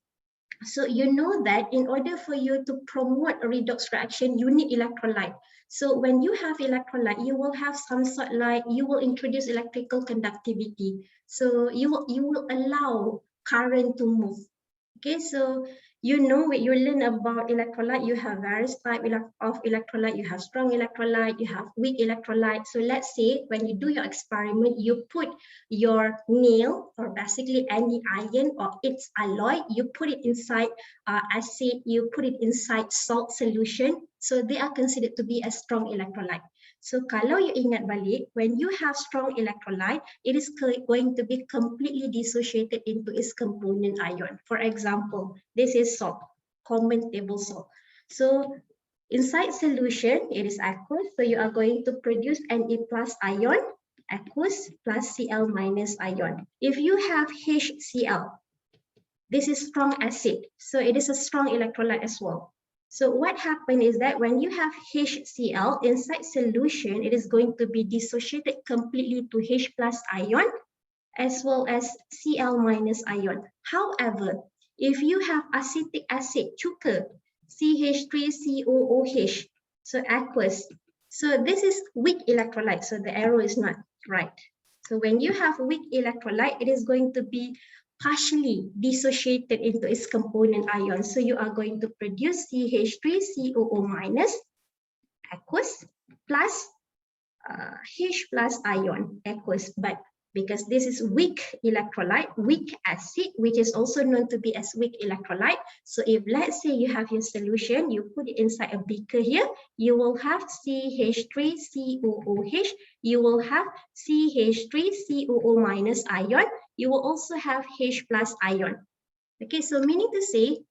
So you know that in order for you to promote a redox reaction, you need electrolyte. So when you have electrolyte, you will have some sort like, you will introduce electrical conductivity. So you will allow current to move. Okay, so you know when you learn about electrolyte, you have various types of electrolyte. You have strong electrolyte, you have weak electrolyte. So let's say when you do your experiment, you put your nail or basically any iron or its alloy, you put it inside acid, you put it inside salt solution. So they are considered to be a strong electrolyte. So kalau you ingat balik, when you have strong electrolyte, it is going to be completely dissociated into its component ion. For example, this is salt, common table salt. So inside solution, it is aqueous. So you are going to produce Na plus ion, aqueous plus Cl minus ion. If you have HCl, this is strong acid. So it is a strong electrolyte as well. So what happened is that when you have HCl inside solution, it is going to be dissociated completely to H plus ion as well as Cl minus ion. However, if you have acetic acid, cuka, CH3COOH, so aqueous. So this is weak electrolyte, so the arrow is not right. So when you have weak electrolyte, it is going to be partially dissociated into its component ion. So you are going to produce CH3COO minus aqueous plus H plus ion aqueous, but because this is weak electrolyte, weak acid, which is also known to be as weak electrolyte. So if let's say you have your solution, you put it inside a beaker here, you will have CH3COOH, you will have CH3COO minus ion, you will also have H plus ion. Okay, so meaning to say,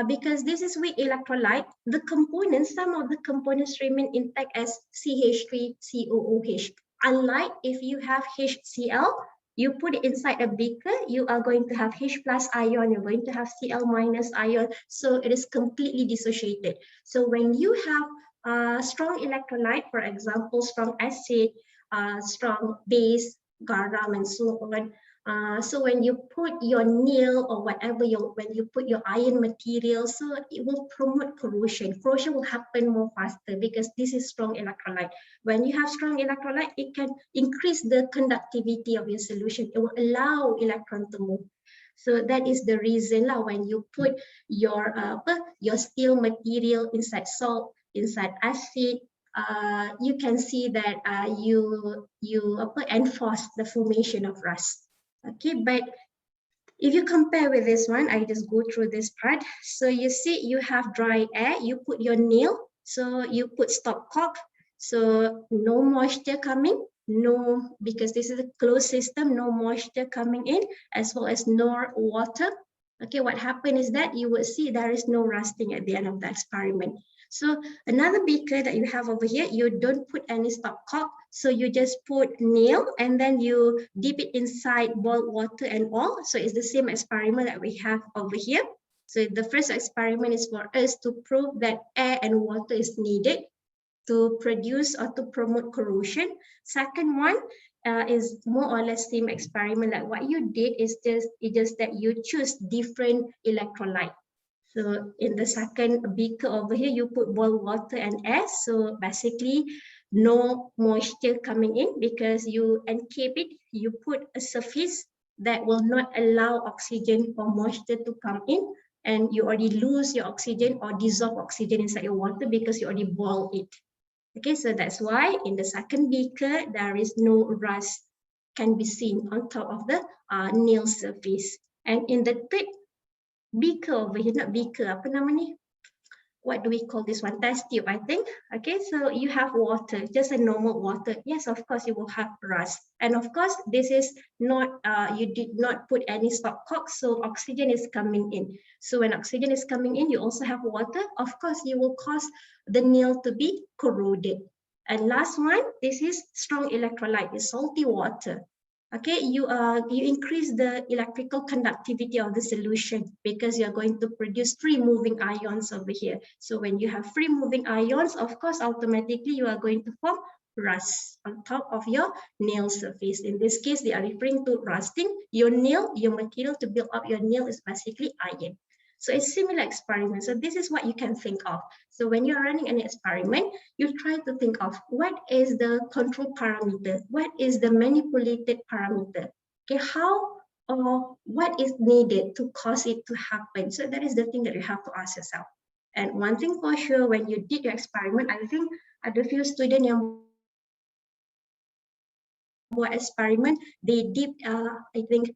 because this is weak electrolyte, the components, some of the components remain intact as CH3COOH. Unlike if you have HCl, you put it inside a beaker, you are going to have H plus ion, you're going to have Cl minus ion, so it is completely dissociated. So when you have strong electrolyte, for example, strong acid, strong base, garam, and so on, so when you put your nail or whatever, when you put your iron material, so it will promote corrosion. Corrosion will happen more faster because this is strong electrolyte. When you have strong electrolyte, it can increase the conductivity of your solution. It will allow electron to move. So that is the reason when you put your steel material inside salt, inside acid, you can see that you enforce the formation of rust. Okay, but if you compare with this one, I just go through this part. So you see, you have dry air, you put your nail, so you put stopcock, so no moisture coming, no, because this is a closed system, no moisture coming in, as well as no water. Okay, what happened is that you will see there is no rusting at the end of the experiment. So another beaker that you have over here, you don't put any stopcock, so you just put nail and then you dip it inside boiled water and oil. So it's the same experiment that we have over here. So the first experiment is for us to prove that air and water is needed to produce or to promote corrosion. Second one is more or less same experiment. Like what you did is just that you choose different electrolyte. So in the second beaker over here, you put boiled water and air. So basically, no moisture coming in because you encap it. You put a surface that will not allow oxygen or moisture to come in. And you already lose your oxygen or dissolve oxygen inside your water because you already boiled it. Okay, so that's why in the second beaker, there is no rust can be seen on top of the nail surface. And in the third beaker over here, not beaker, apa nama ni? What do we call this one? Test tube, I think. Okay, so you have water, just a normal water. Yes, of course, you will have rust. And of course, this is not, you did not put any stopcock, so oxygen is coming in. So when oxygen is coming in, you also have water. Of course, you will cause the nail to be corroded. And last one, this is strong electrolyte, it's salty water. Okay, you increase the electrical conductivity of the solution because you're going to produce free moving ions over here. So when you have free moving ions, of course, automatically you are going to form rust on top of your nail surface. In this case, they are referring to rusting. Your nail, your material to build up your nail is basically iron. So it's similar experiment. So this is what you can think of. So when you're running an experiment, you try to think of what is the control parameter, what is the manipulated parameter, okay, how or what is needed to cause it to happen. So that is the thing that you have to ask yourself. And one thing for sure, when you did your experiment, I think ada few student yang buat experiment, they dip, I think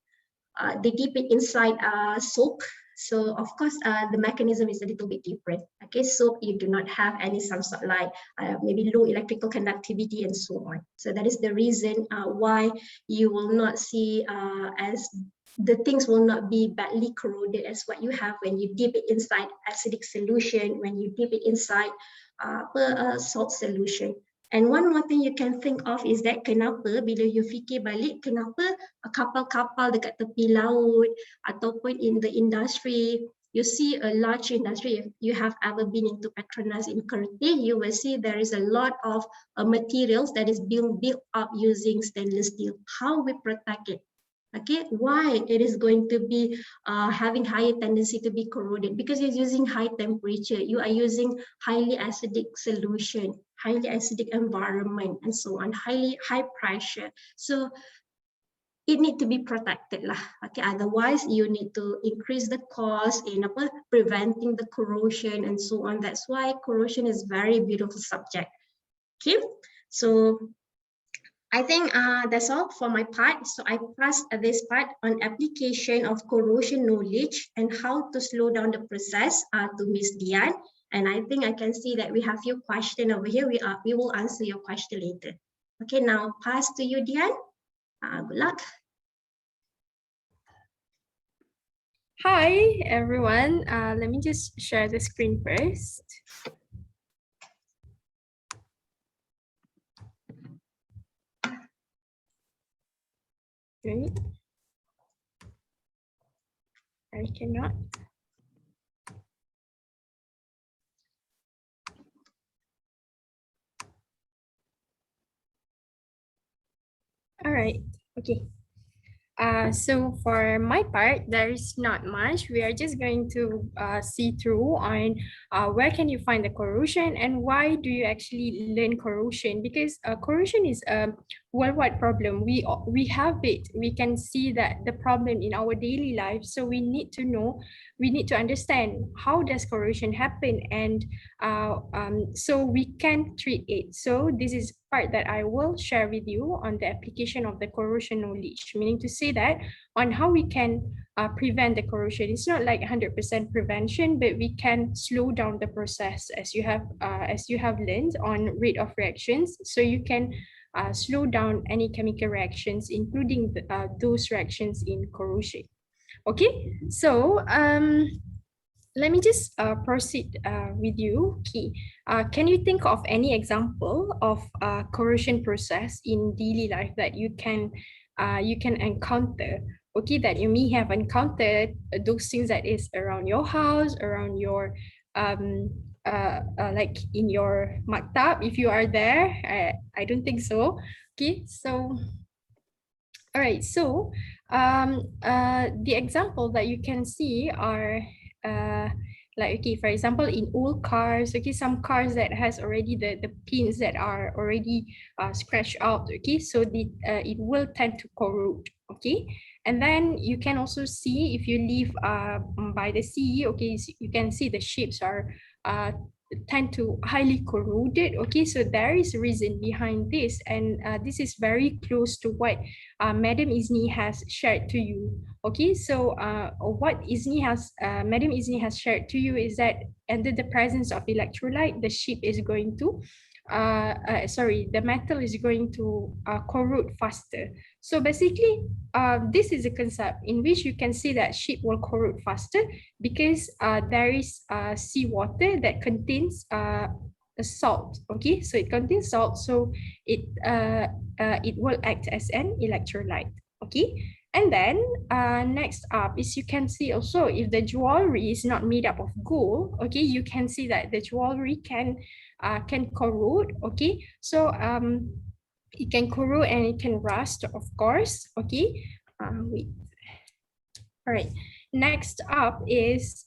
they dip it inside soap. So of course, the mechanism is a little bit different. Okay, soap, you do not have any some sort like maybe low electrical conductivity and so on. So that is the reason why you will not see as the things will not be badly corroded as what you have when you dip it inside acidic solution, when you dip it inside salt solution. And one more thing you can think of is that kenapa bila you fikir balik, kenapa kapal-kapal dekat tepi laut ataupun in the industry, you see a large industry. If you have ever been into PETRONAS in Kertih, you will see there is a lot of materials that is being built up using stainless steel. How we protect it? Okay, why it is going to be having higher tendency to be corroded? Because you're using high temperature, you are using highly acidic solution, highly acidic environment, and so on, high pressure. So it need to be protected lah. Okay, otherwise you need to increase the cost in preventing the corrosion and so on. That's why corrosion is very beautiful subject. Okay, so I think that's all for my part. So I passed this part on application of corrosion knowledge and how to slow down the process to Miss Diyan. And I think I can see that we have your question over here. We will answer your question later. Okay, now pass to you, Diyan. Good luck. Hi, everyone. Let me just share the screen first. Great. I cannot. All right. Okay. So for my part, there is not much. We are just going to see through on where can you find the corrosion and why do you actually learn corrosion? Because corrosion is a worldwide problem. We have it. We can see that the problem in our daily life. So we need to know, we need to understand how does corrosion happen, and so we can treat it. So this is part that I will share with you on the application of the corrosion knowledge, meaning to say that on how we can prevent the corrosion. It's not like 100% prevention, but we can slow down the process as you have learned on rate of reactions. So you can slow down any chemical reactions, including those reactions in corrosion. Okay, so let me just proceed with you. Okay, can you think of any example of corrosion process in daily life that you can encounter? Okay, that you may have encountered those things that is around your house, around your like in your maktab, if you are there. I don't think so. Okay, so all right, so the example that you can see are like, okay, for example, in old cars, okay, some cars that has already the pins that are already scratched out, okay, so it will tend to corrode, okay. And then you can also see if you live by the sea, okay, so you can see the ships are tend to highly corroded, okay. So there is a reason behind this, and this is very close to what Madam Izni has shared to you. Okay, so what Madam Izni has shared to you is that under the presence of electrolyte, the ship is going to, the metal is going to corrode faster. So basically, this is a concept in which you can see that ship will corrode faster because there is seawater that contains a salt. Okay, so it contains salt, so it will act as an electrolyte. Okay, and then next up is you can see also if the jewelry is not made up of gold. Okay, you can see that the jewelry can corrode. Okay, so it can corrode and it can rust, of course. Okay, wait. All right. Next up is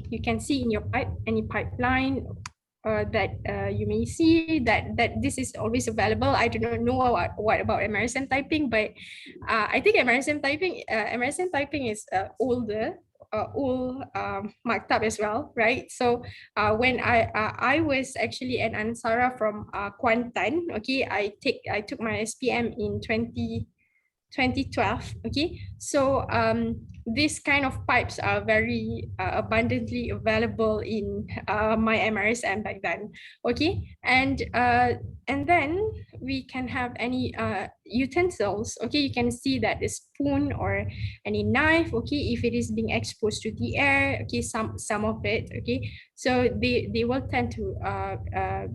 you can see in your any pipeline that you may see that this is always available. I do not know what about MRSM typing, but I think MRSM typing is older, old marked up as well, right? So when I was actually an ANSARA from Kuantan, okay, I took my SPM in 2012. Okay, so these kind of pipes are very abundantly available in my MRSM back then. Okay, and then we can have any utensils. Okay, you can see that the spoon or any knife, okay, if it is being exposed to the air, okay, some of it, okay, so they will tend to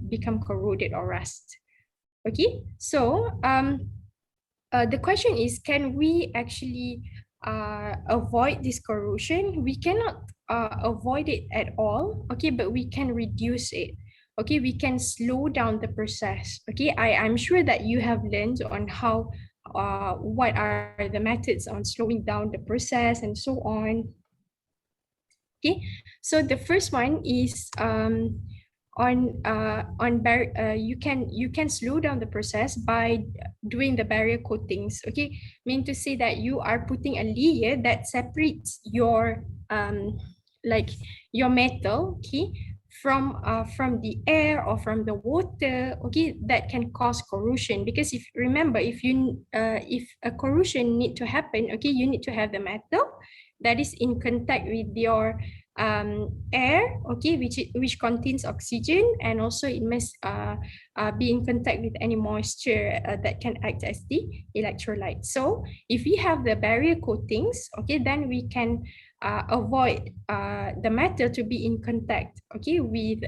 become corroded or rust. Okay, so the question is, can we actually avoid this corrosion? We cannot avoid it at all, okay, but we can reduce it. Okay, we can slow down the process. Okay, I'm sure that you have learned on how, what are the methods on slowing down the process and so on. Okay, so the first one is you can slow down the process by doing the barrier coatings. Okay, mean to say that you are putting a layer that separates your like your metal, okay, from the air or from the water, okay, that can cause corrosion. Because if remember, if a corrosion need to happen, okay, you need to have the metal that is in contact with your air, okay, which contains oxygen, and also it must be in contact with any moisture that can act as the electrolyte. So if we have the barrier coatings, okay, then we can avoid the metal to be in contact, okay, with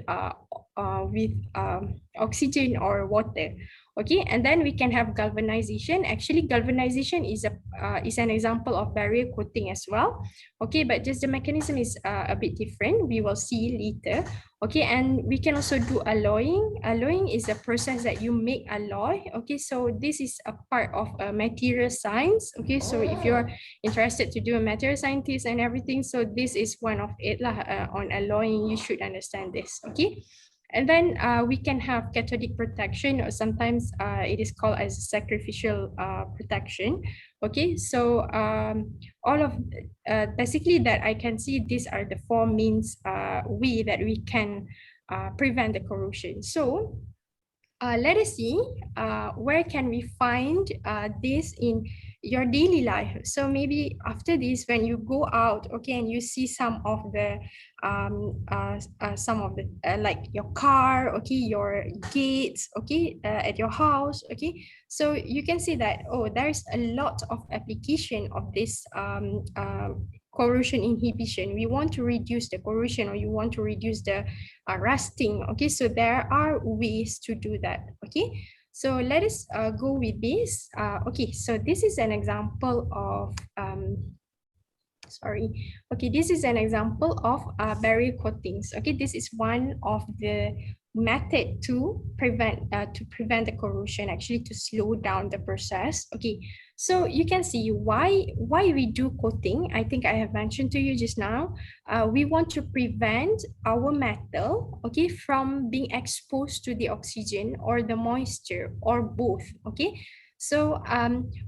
oxygen or water. Okay, and then we can have galvanization. Actually, galvanization is an example of barrier coating as well. Okay, but just the mechanism is a bit different. We will see later. Okay, and we can also do alloying. Alloying is a process that you make alloy. Okay, so this is a part of material science. Okay, so if you're interested to do a material scientist and everything, so this is one of it lah. On alloying, you should understand this. Okay. And then we can have cathodic protection, or sometimes it is called as sacrificial protection. Okay, so all of basically that I can see, these are the four means way that we can prevent the corrosion. So let us see where can we find this in your daily life. So maybe after this, when you go out, okay, and you see some of the like your car, okay, your gates, okay, at your house, okay, so you can see that, oh, there's a lot of application of this corrosion inhibition. We want to reduce the corrosion, or you want to reduce the rusting. Okay, so there are ways to do that. Okay, so let us go with this. Okay, so this is an example of okay, this is an example of barrier coatings. Okay, this is one of the method to prevent the corrosion, actually to slow down the process. Okay, so you can see why we do coating. I think I have mentioned to you just now. We want to prevent our metal, okay, from being exposed to the oxygen or the moisture or both. Okay, so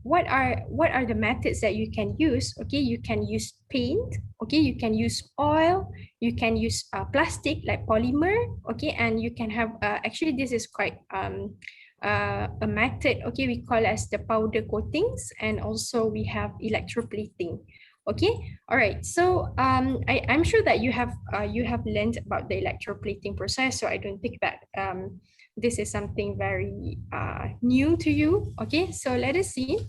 what are the methods that you can use? Okay, you can use paint. Okay, you can use oil. You can use plastic like polymer. Okay, and you can have actually this is quite a method. Okay, we call as the powder coatings, and also we have electroplating. Okay, all right. So I'm sure that you have learned about the electroplating process. So I don't think that this is something very new to you. Okay, so let us see.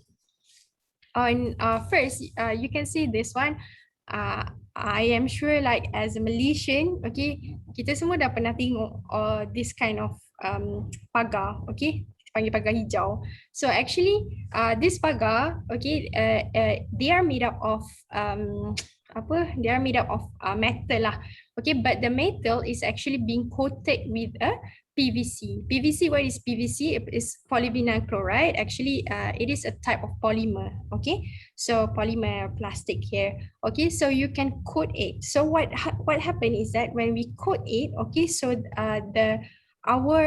On first, you can see this one. I am sure, like as a Malaysian, okay, kita semua dah pernah tengok this kind of pagar, okay, panggil pagar hijau. So actually, this pagar, okay, they are made up of They are made up of metal lah, okay, but the metal is actually being coated with a PVC. PVC, what is PVC? It is polyvinyl chloride. Actually, it is a type of polymer. Okay, so polymer plastic here. Okay, so you can coat it. So what happened is that when we coat it, okay, so our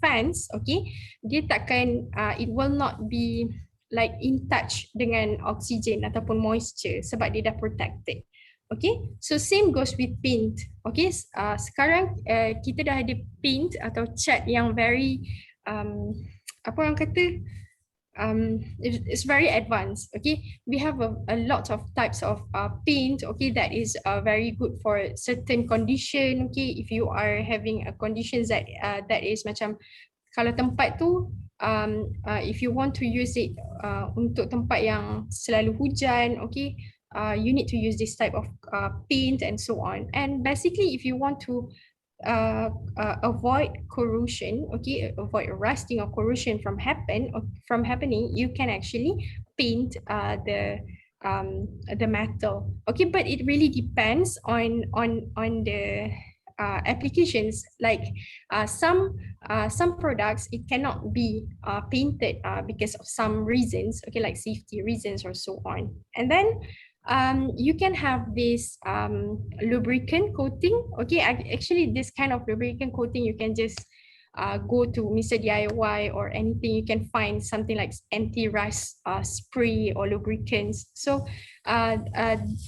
fans, okay, dia takkan it will not be like in touch dengan oxygen ataupun moisture sebab dia dah protected. Okay, so same goes with paint. Okay, sekarang kita dah ada paint atau cat yang very apa orang kata, it's very advanced. Okay, we have a lot of types of paint. Okay, that is very good for certain condition. Okay, if you are having a conditions that is macam kalau tempat tu if you want to use it untuk tempat yang selalu hujan, okay, you need to use this type of paint and so on. And basically, if you want to avoid corrosion, okay, avoid rusting or corrosion from happening, you can actually paint the metal. Okay, but it really depends on the applications. Like some products, it cannot be painted because of some reasons, okay, like safety reasons or so on. And then you can have this lubricant coating. Okay, actually this kind of lubricant coating, you can just go to Mr. DIY or anything. You can find something like anti-rust spray or lubricants. So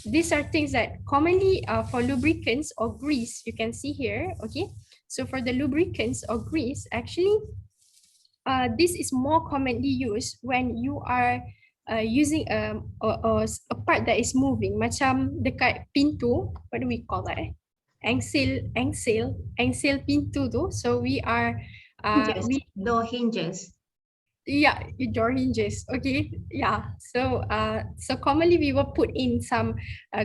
these are things that commonly for lubricants or grease, you can see here. Okay, so for the lubricants or grease, actually this is more commonly used when you are using a part that is moving, macam dekat pintu, what do we call that? Engsel pintu tu. So we are door hinges. Yeah, door hinges. Okay, yeah. So so commonly we will put in some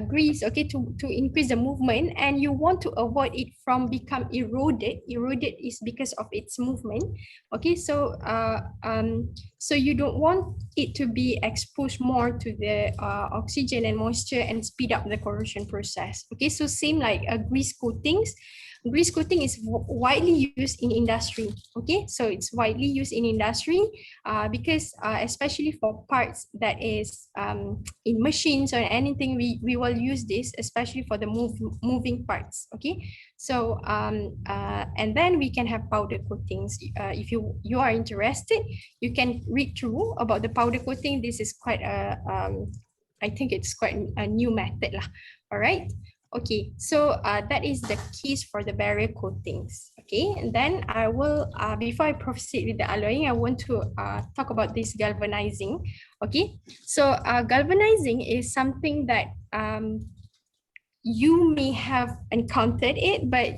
grease, okay, to increase the movement, and you want to avoid it from become eroded. Eroded is because of its movement. Okay, so so you don't want it to be exposed more to the oxygen and moisture and speed up the corrosion process. Okay, so same like grease coatings. Grease coating is widely used in industry. Okay, so it's widely used in industry because especially for parts that is in machines or anything, we will use this, especially for the moving parts. Okay, so and then we can have powder coatings. If you are interested, you can read through about the powder coating. This is quite a I think it's quite a new method lah. All right. Okay, so that is the keys for the barrier coatings. Okay, and then I will, before I proceed with the alloying, I want to talk about this galvanizing. Okay, so galvanizing is something that you may have encountered it, but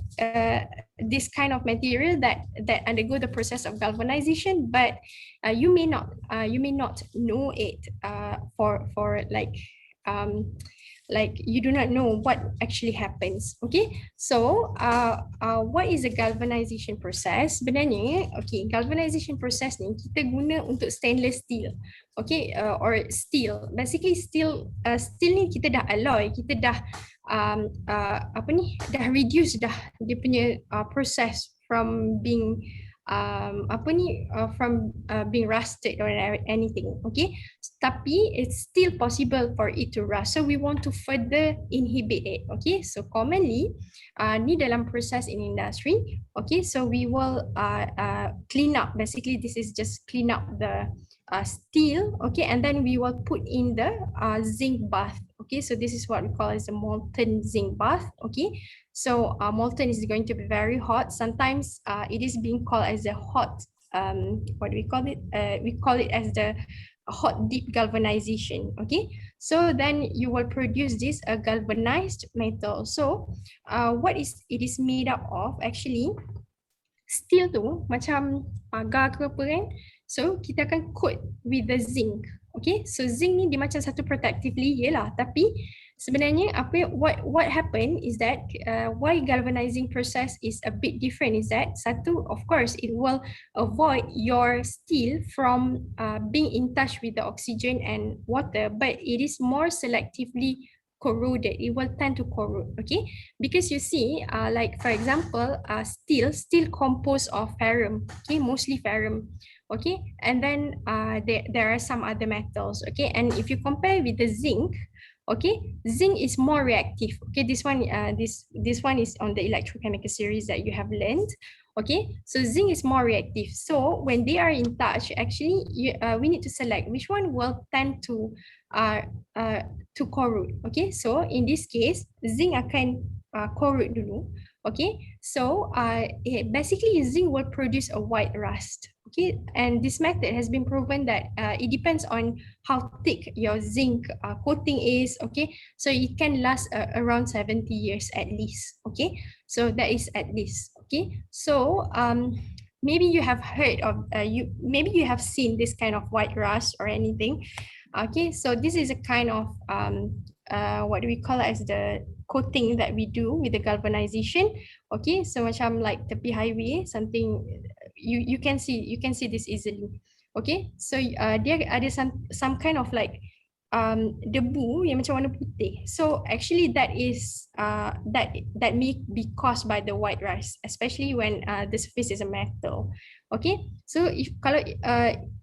this kind of material that undergo the process of galvanization, but you may not know it for like you do not know what actually happens. Okay, so what is a galvanization process? Sebenarnya, okay, galvanization process ni kita guna untuk stainless steel, okay, or steel. Basically steel ni kita dah alloy, kita dah apa ni, dah reduce dah dia punya process from being from being rusted or anything. Okay, tapi it's still possible for it to rust, so we want to further inhibit it. Okay, so commonly ni dalam process in industry. Okay, so we will clean up, basically this is just clean up the steel. Okay, and then we will put in the zinc bath. Okay, so this is what we call as a molten zinc bath. Okay, so molten is going to be very hot. Sometimes it is being called as a hot, what do we call it? We call it as the hot deep galvanization. Okay, so then you will produce this galvanized metal. So what is it is made up of? Actually, steel tu macam agar ke apa kan? So kita akan coat with the zinc. Okay, so zinc ni dia macam satu protective layer lah, tapi sebenarnya what happened is that why galvanizing process is a bit different is that satu, of course, it will avoid your steel from being in touch with the oxygen and water, but it is more selectively corroded. It will tend to corrode. Okay, because you see like for example steel composed of ferrum. Okay, mostly ferrum. Okay, and then there are some other metals. Okay, and if you compare with the zinc, okay, zinc is more reactive. Okay, this one is on the electrochemical series that you have learned. Okay, so zinc is more reactive. So when they are in touch, actually we need to select which one will tend to corrode. Okay, so in this case, zinc akan corrode dulu. Okay, so basically zinc will produce a white rust. Okay, and this method has been proven that it depends on how thick your zinc coating is. Okay, so it can last around 70 years at least. Okay, so that is at least. Okay, so maybe you have heard of maybe you have seen this kind of white rust or anything. Okay, so this is a kind of what do we call it as the coating that we do with the galvanization. Okay, so macam like tepi highway, something you can see this easily. Okay, so dia ada some kind of like debu yang macam warna putih. So actually that is that may be caused by the white rust, especially when the surface is a metal. Okay, so if kalau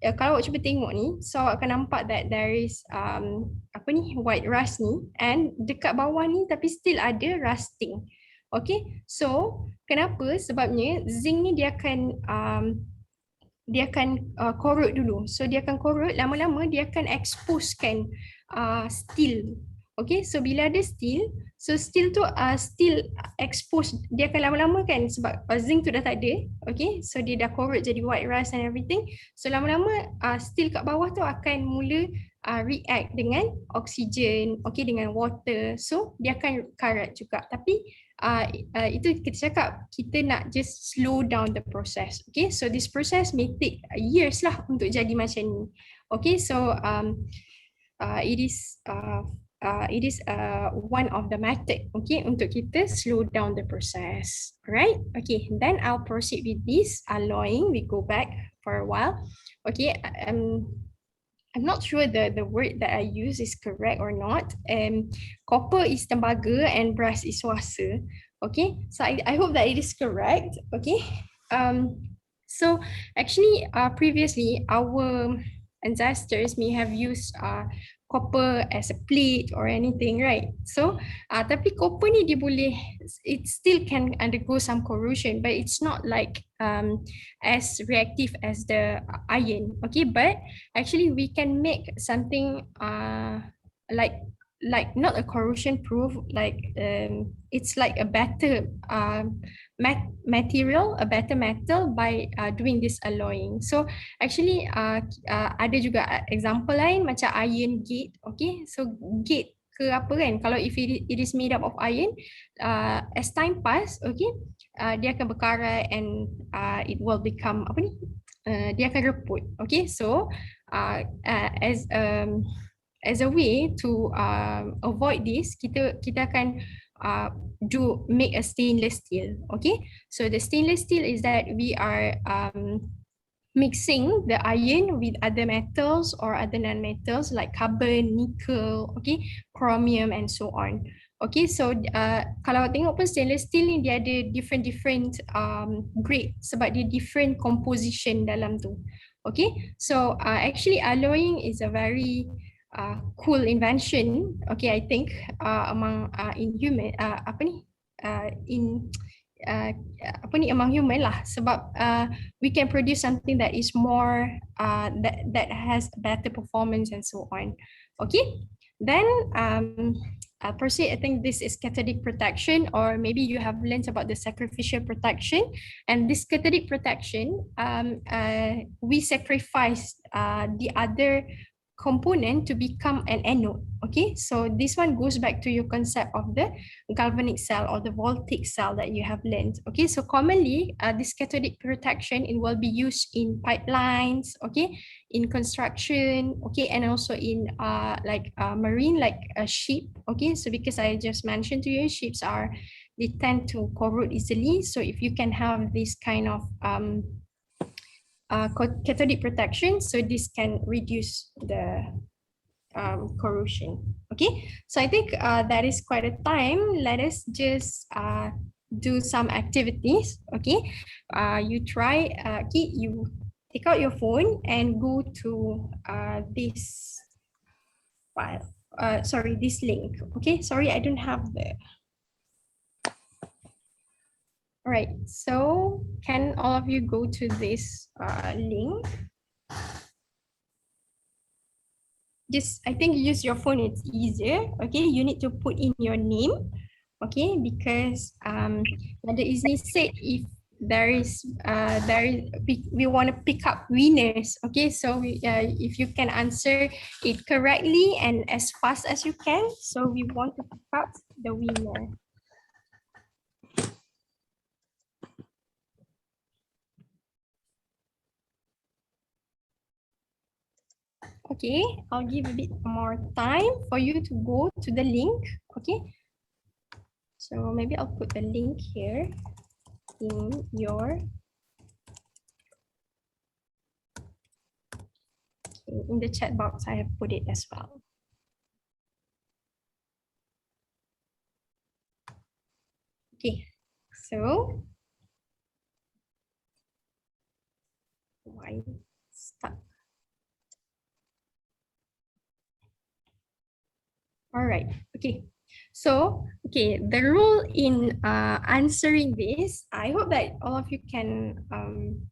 awak cuba tengok ni, so awak akan nampak that there is apa ni, white rust ni, and dekat bawah ni tapi still ada rusting. Okay, so kenapa? Sebabnya zinc ni dia akan corrode dulu. So dia akan corrode, lama-lama dia akan exposekan steel. Okay, so bila ada steel, so steel tu still exposed, dia akan lama-lama kan, sebab zinc tu dah tak ada. Okay, so dia dah corrode jadi white rust and everything. So lama-lama steel kat bawah tu akan mula react dengan oksigen, okay, dengan water. So dia akan karat juga. Tapi itu kita cakap kita nak just slow down the process. Okay, so this process may take years lah untuk jadi macam ni. Okay, so it is one of the method, okay, untuk kita slow down the process. Alright, okay, then I'll proceed with this alloying. We go back for a while. Okay, I'm not sure the word that I use is correct or not. Copper is tembaga and brass is wasa. Okay, so I hope that it is correct. Okay, so actually previously our ancestors may have used copper as a plate or anything, right? So tapi copper ni dia boleh, it still can undergo some corrosion, but it's not like as reactive as the iron. Okay, but actually we can make something like not a corrosion proof, like it's like a better material, a better metal by doing this alloying. So actually ada juga example lain macam iron gate. Okay, so gate ke apa kan, kalau if it is made up of iron, as time pass, okay, dia akan berkarat and it will become apa ni, dia akan reput. Okay, so as a way to avoid this, kita akan make a stainless steel. Okay, so the stainless steel is that we are mixing the iron with other metals or other non-metals like carbon, nickel, okay, chromium and so on. Okay, so kalau tengok pun stainless steel ni dia ada different grade sebab dia different composition dalam tu. Okay, so actually alloying is a very cool invention, okay, I think among in human among human lah, sebab we can produce something that is more that has better performance and so on. Okay, then per se, I think this is cathodic protection, or maybe you have learned about the sacrificial protection. And this cathodic protection, we sacrifice the other component to become an anode. Okay, so this one goes back to your concept of the galvanic cell or the voltaic cell that you have learned. Okay, so commonly this cathodic protection, it will be used in pipelines, okay, in construction, okay, and also in marine, like a ship. Okay, so because I just mentioned to you, ships they tend to corrode easily. So if you can have this kind of cathodic protection, so this can reduce the corrosion. Okay, so I think that is quite a time. Let us just do some activities. Okay, you try, okay, you take out your phone and go to this file, sorry, this link. Okay, sorry, I don't have the. All right, so can all of you go to this link? Just, I think use your phone, it's easier. Okay, you need to put in your name. Okay, because the Izni said if we want to pick up winners. Okay, so if you can answer it correctly and as fast as you can, so we want to pick up the winner. Okay, I'll give a bit more time for you to go to the link. Okay, so maybe I'll put the link here in your in the chat box. I have put it as well. Okay, so why stuck? All right, okay. So, okay, the rule in answering this, I hope that all of you can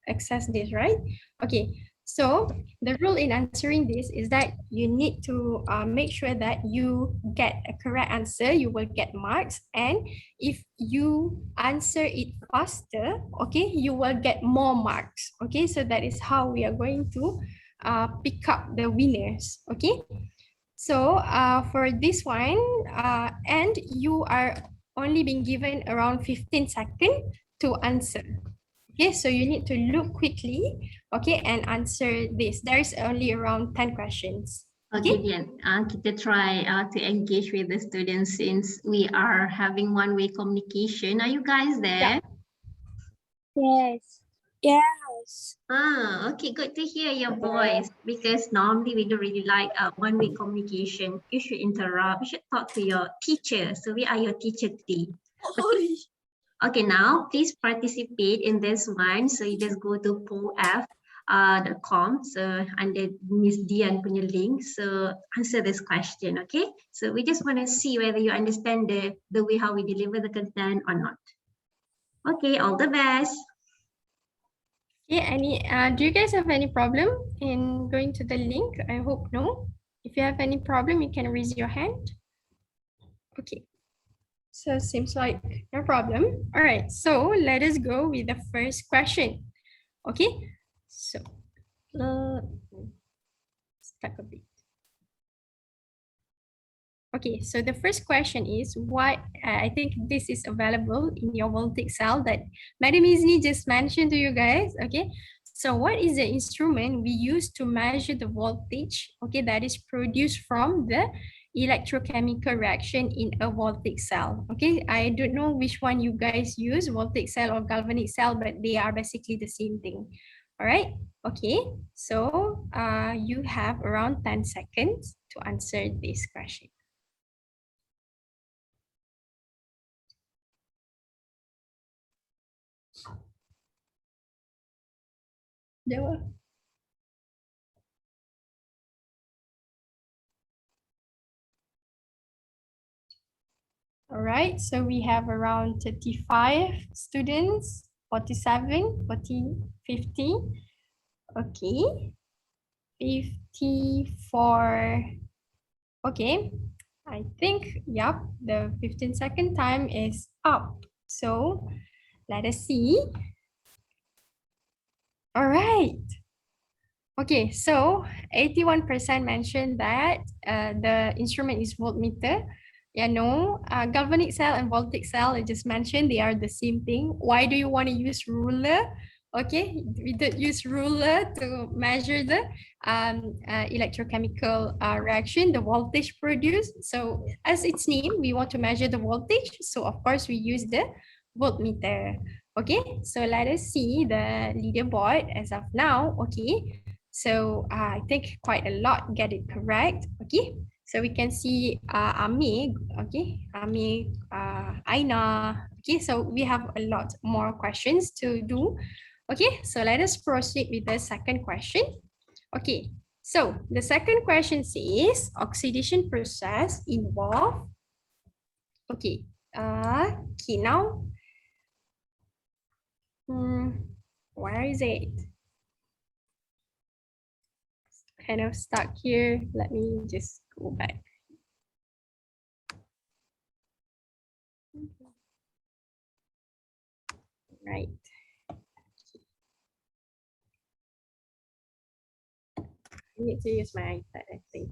access this, right? Okay, so the rule in answering this is that you need to make sure that you get a correct answer, you will get marks. And if you answer it faster, okay, you will get more marks. Okay, so that is how we are going to pick up the winners. Okay. So for this one, and you are only being given around 15 seconds to answer. Okay, so you need to look quickly, okay, and answer this. There is only around 10 questions. Okay, Diyan. Kita try to engage with the students since we are having one-way communication. Are you guys there? Yes. Yes. Okay, good to hear your voice because normally we don't really like one-way communication. You should interrupt. You should talk to your teacher. So we are your teacher today. Okay. Okay, now please participate in this one. So you just go to pollf.com. So under Miss Diyan punya link. So answer this question, okay? So we just want to see whether you understand the way how we deliver the content or not. Okay, all the best. Yeah, do you guys have any problem in going to the link? I hope no. If you have any problem, you can raise your hand. Okay. So seems like no problem. All right, so let us go with the first question. Okay, so stuck a bit. Okay, so the first question is why I think this is available in your voltaic cell that Madam Izni just mentioned to you guys. Okay, so what is the instrument we use to measure the voltage? Okay, that is produced from the electrochemical reaction in a voltaic cell. Okay, I don't know which one you guys use, voltaic cell or galvanic cell, but they are basically the same thing. All right, okay, so you have around 10 seconds to answer this question. Jawab. All right, so we have around 35 students, 47, 40, 50. Okay, 54. Okay, I think, yep, the 15-second time is up. So let us see. All right. Okay, so 81% mentioned that the instrument is voltmeter. Yeah, no, galvanic cell and voltaic cell, I just mentioned, they are the same thing. Why do you want to use ruler? Okay, we did use ruler to measure the electrochemical reaction, the voltage produced. So as its name, we want to measure the voltage. So of course we use the voltmeter. Okay, so let us see the leaderboard as of now. Okay, so I think quite a lot get it correct. Okay, so we can see Ami, okay, Ami, Aina. Okay, so we have a lot more questions to do. Okay, so let us proceed with the second question. Okay, so the second question says oxidation process involve. Okay, okay, now, where is it? Kind of stuck here. Let me just go back. Right. I need to use my iPad, I think.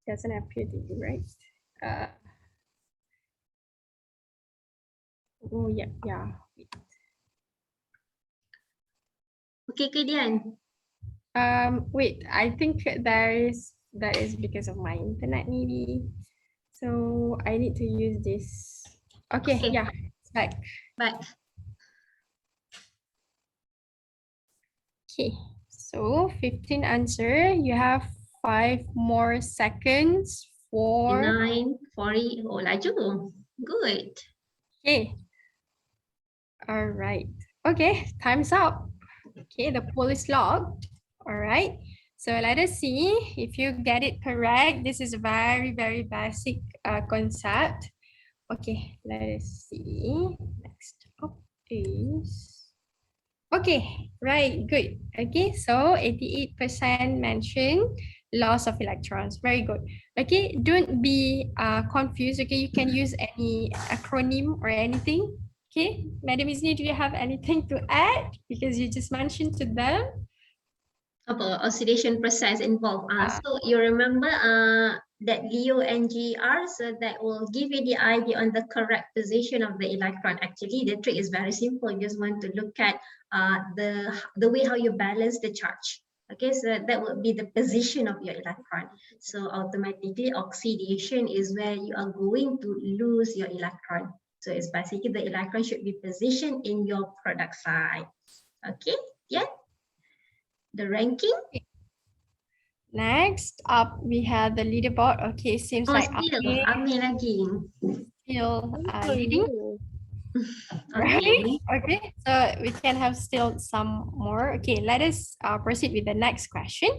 Doesn't appear to be right. Oh yeah, yeah. Okay, Diyan. Wait, I think that is because of my internet maybe. So I need to use this. Okay. Yeah, it's back. Back. Okay, so 15 answer. You have 5 more seconds for 9, 40. Oh, laju. Good. Okay. All right. Okay, time's up. Okay, the poll is logged. All right. So let us see if you get it correct. This is a very, very basic concept. Okay, let us see. Next up is. Okay, right, good. Okay, so 88% mentioned loss of electrons. Very good. Okay, don't be confused. Okay, you can use any acronym or anything. Okay, Madam Izni, do you have anything to add? Because you just mentioned to them. oxidation process involved. So you remember that Leo and GR, so that will give you the idea on the correct position of the electron. Actually, the trick is very simple. You just want to look at the way how you balance the charge. Okay, so that will be the position of your electron. So automatically oxidation is where you are going to lose your electron. So it's basically the electron should be positioned in your product side. Okay, yeah. The ranking. Next up, we have the leaderboard. Okay, seems like still Amin lagi. still leading. Right? Okay. Okay, so we can have still some more. Okay, let us proceed with the next question.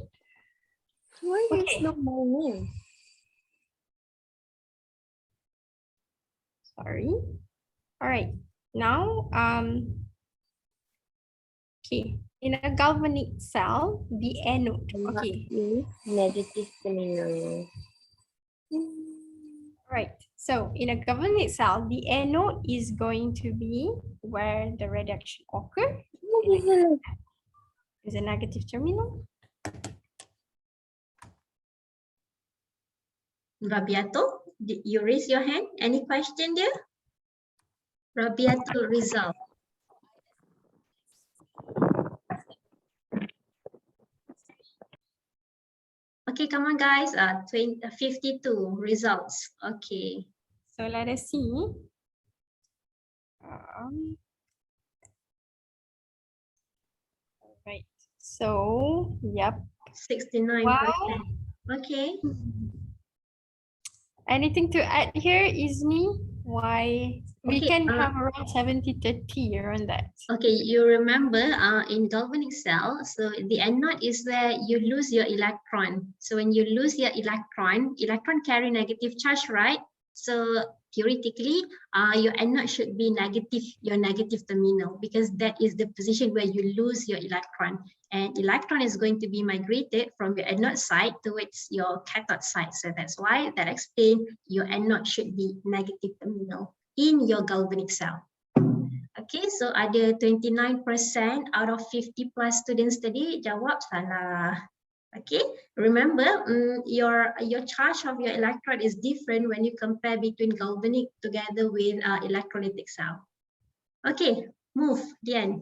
Why is Okay. no my name? Sorry. All right. Now, okay, in a galvanic cell, the anode. Okay. Negative terminal. Right. So in a galvanic cell, the anode is going to be where the reduction occurs. Is a negative terminal. Rabiato, did you raise your hand? Any question there? Rabiato result. Okay, come on guys, 52 results. Okay. So let us see. Right. So, yep. 69%. Wow. Okay. Anything to add here, Izni? Why? We Okay, can have around 70-30 around that. Okay, you remember in galvanic cell, so the anode is where you lose your electron. So when you lose your electron carry negative charge, right? So theoretically, your anode should be negative, your negative terminal, because that is the position where you lose your electron. And electron is going to be migrated from your anode side towards your cathode side. So that's why that explains your anode should be negative terminal in your galvanic cell. Okay, so ada 29% out of 50 plus students tadi jawab salah. Okay, remember your charge of your electrode is different when you compare between galvanic together with electrolytic cell. Okay, move, Diyan.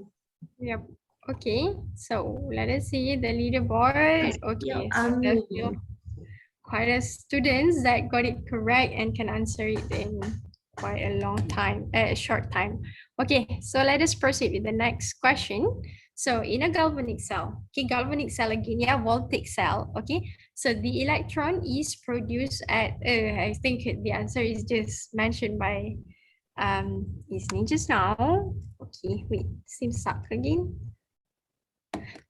Yep. Okay, so let us see the leaderboard. Okay, so there's still quite a students that got it correct and can answer it in quite a long time, a short time. Okay, so let us proceed with the next question. So in a galvanic cell, okay, galvanic cell again, yeah, voltaic cell, okay. So the electron is produced at, I think the answer is just mentioned by Izni just now. Okay, wait, seems stuck again.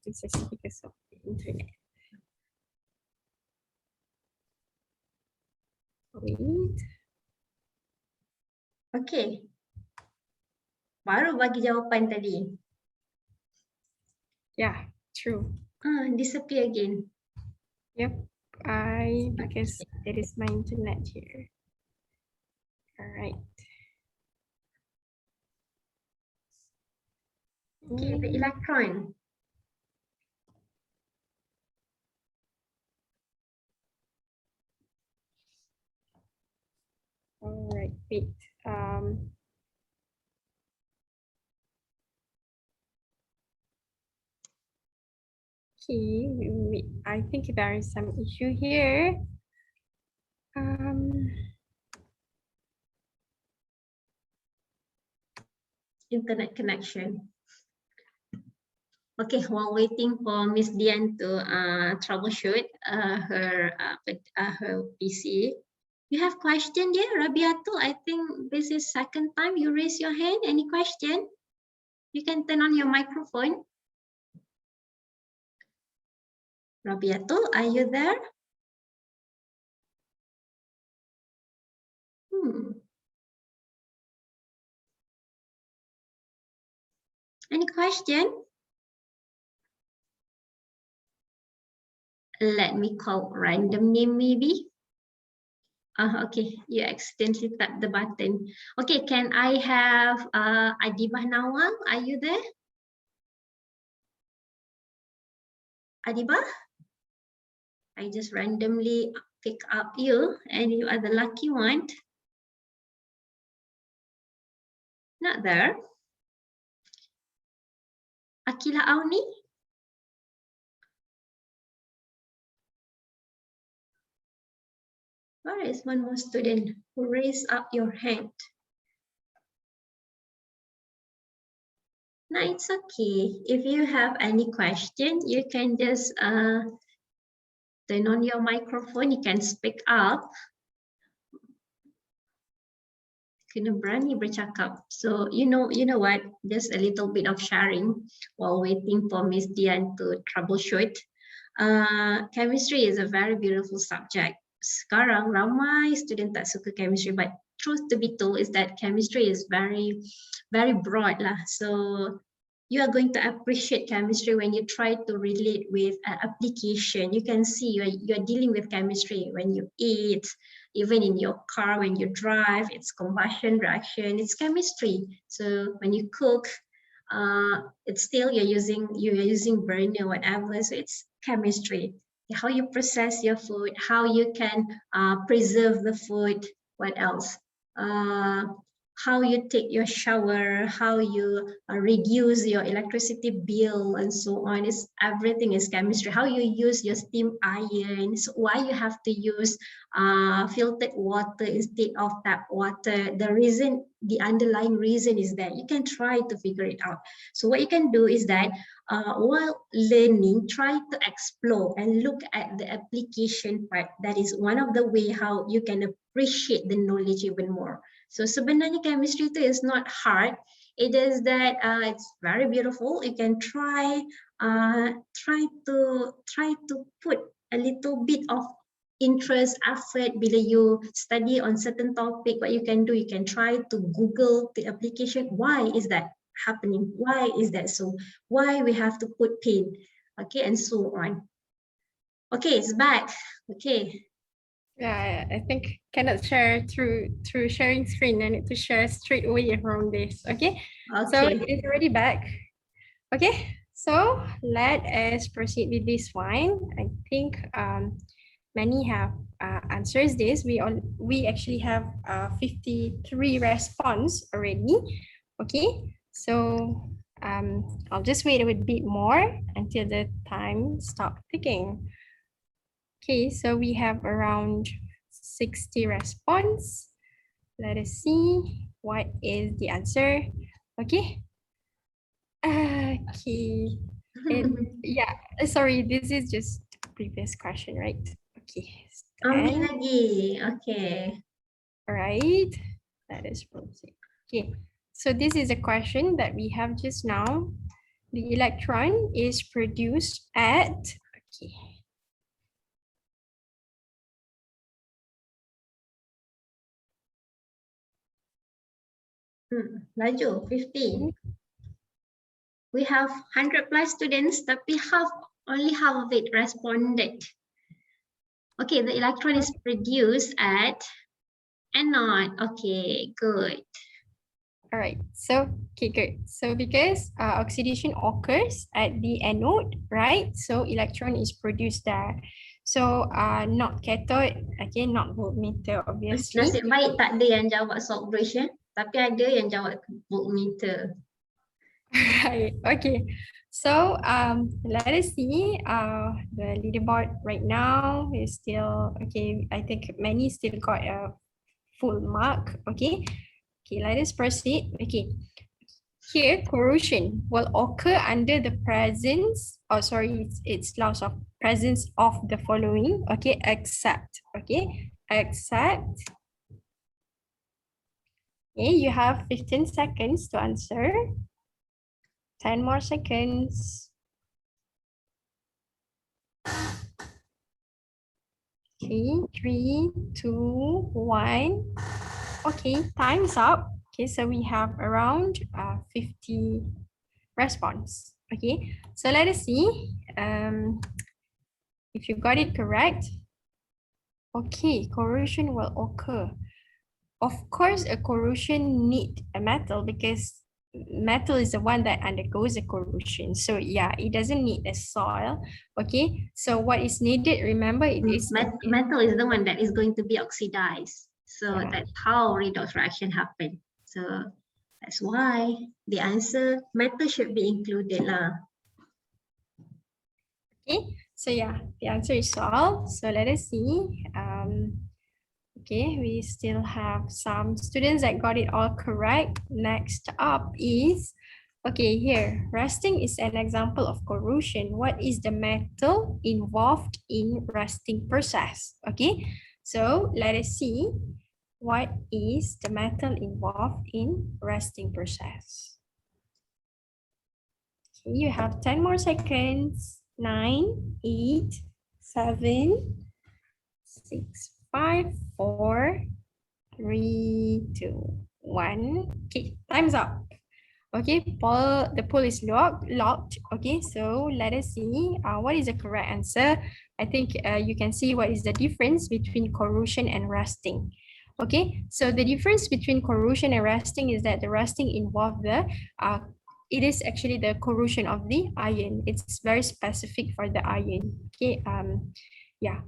It's just because of the internet. Wait. Okay. Baru bagi jawapan tadi. Yeah, true. Disappear again. Yep, because it is my internet here. All right. Okay, the electron. All right, wait. Okay, wait. I think there is some issue here. Internet connection. Okay, while waiting for Miss Diyan to troubleshoot her PC, you have question there, Rabiatul? I think this is second time you raise your hand. Any question? You can turn on your microphone. Rabiatul, are you there? Any question? Let me call random name maybe. Okay, you accidentally tapped the button. Okay, can I have Adibah Nawal? Are you there? Adiba? I just randomly pick up you and you are the lucky one. Not there. Akila Auni? Where is one more student who raised up your hand? No, it's okay. If you have any question, you can just turn on your microphone. You can speak up. Kena berani bercakap. So you know what? Just a little bit of sharing while waiting for Miss Diyan to troubleshoot. Chemistry is a very beautiful subject. Sekarang ramai student tak suka chemistry, but truth to be told is that chemistry is very broad lah. So you are going to appreciate chemistry when you try to relate with an application. You can see you're dealing with chemistry when you eat, even in your car, when you drive, it's combustion reaction, it's chemistry. So when you cook, it's still you're using burner or whatever, so it's chemistry. How you process your food, how you can preserve the food, what else? How you take your shower, how you reduce your electricity bill and so on. Everything is chemistry. How you use your steam iron, so why you have to use filtered water instead of tap water. The underlying reason is that you can try to figure it out. So what you can do is that while learning, try to explore and look at the application part. That is one of the way how you can appreciate the knowledge even more. So sebenarnya chemistry itu is not hard. It is that it's very beautiful. You can try to put a little bit of interest, effort. Bila you study on certain topic, what you can do, you can try to Google the application. Why is that happening? Why is that so? Why we have to put paint? Okay, and so on. Okay, it's back. Okay. Yeah, I think cannot share through sharing screen. I need to share straight away from this. Okay. So Okay. it is already back. Okay. So let us proceed with this one. I think many have answers this. We actually have 53 response already. Okay. So I'll just wait a bit more until the time stop ticking. Okay, so we have around 60 response. Let us see what is the answer. Okay. Okay. Yeah, sorry, this is just previous question, right? Okay. Ambil lagi. Okay. All right. Let us proceed. Okay. So this is a question that we have just now. The electron is produced at, okay. Laju, 50. We have 100 plus students, tapi only half of it responded. Okay, the electron is produced at anode. Okay, good. All right, so, okay, good. So because oxidation occurs at the anode, right? So electron is produced there. So not cathode, okay, not voltmeter, obviously. Nasib baik tak ada yang jawab salt bridge, tapi ada yang jawab voltmeter. Right, okay. So let us see the leaderboard right now is still, okay, I think many still got a full mark, okay. Okay, let us proceed. Okay, here corrosion will occur under the presence, it's loss of presence of the following, okay, except, okay, except. Okay, you have 15 seconds to answer. 10 more seconds. Okay, 3, 2, 1. Okay, time's up. Okay, so we have around 50 response. Okay, so let us see if you got it correct. Okay, corrosion will occur. Of course, a corrosion need a metal because metal is the one that undergoes a corrosion. So yeah, it doesn't need the soil. Okay, so what is needed, remember, it is Metal is the one that is going to be oxidized. So Yeah. that's how redox reaction happen. So that's why the answer metal should be included lah. Okay, so yeah, the answer is solved. So let us see. Okay, we still have some students that got it all correct. Next up is, okay, here, rusting is an example of corrosion. What is the metal involved in rusting process? Okay, so let us see what is the metal involved in rusting process. Okay, you have 10 more seconds. 9, 8, 7, 6, 5, 4, 3, 2, 1. Okay, time's up. Okay, the poll is locked. Okay, so let us see what is the correct answer. I think you can see what is the difference between corrosion and rusting. Okay, so the difference between corrosion and rusting is that the rusting involves the it is actually the corrosion of the iron. It's very specific for the iron. Okay, yeah.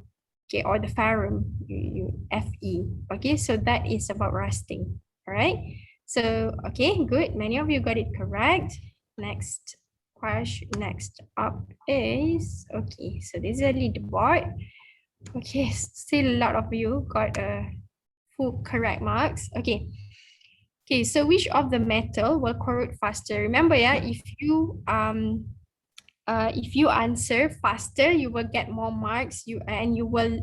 Okay, or the ferrum, Fe. Okay, so that is about rusting. All right. So, okay, good. Many of you got it correct. Next question, next up is, okay, so this is a leaderboard. Okay, still a lot of you got full correct marks. Okay. Okay, so which of the metal will corrode faster? Remember, yeah, if you answer faster, you will get more marks. You will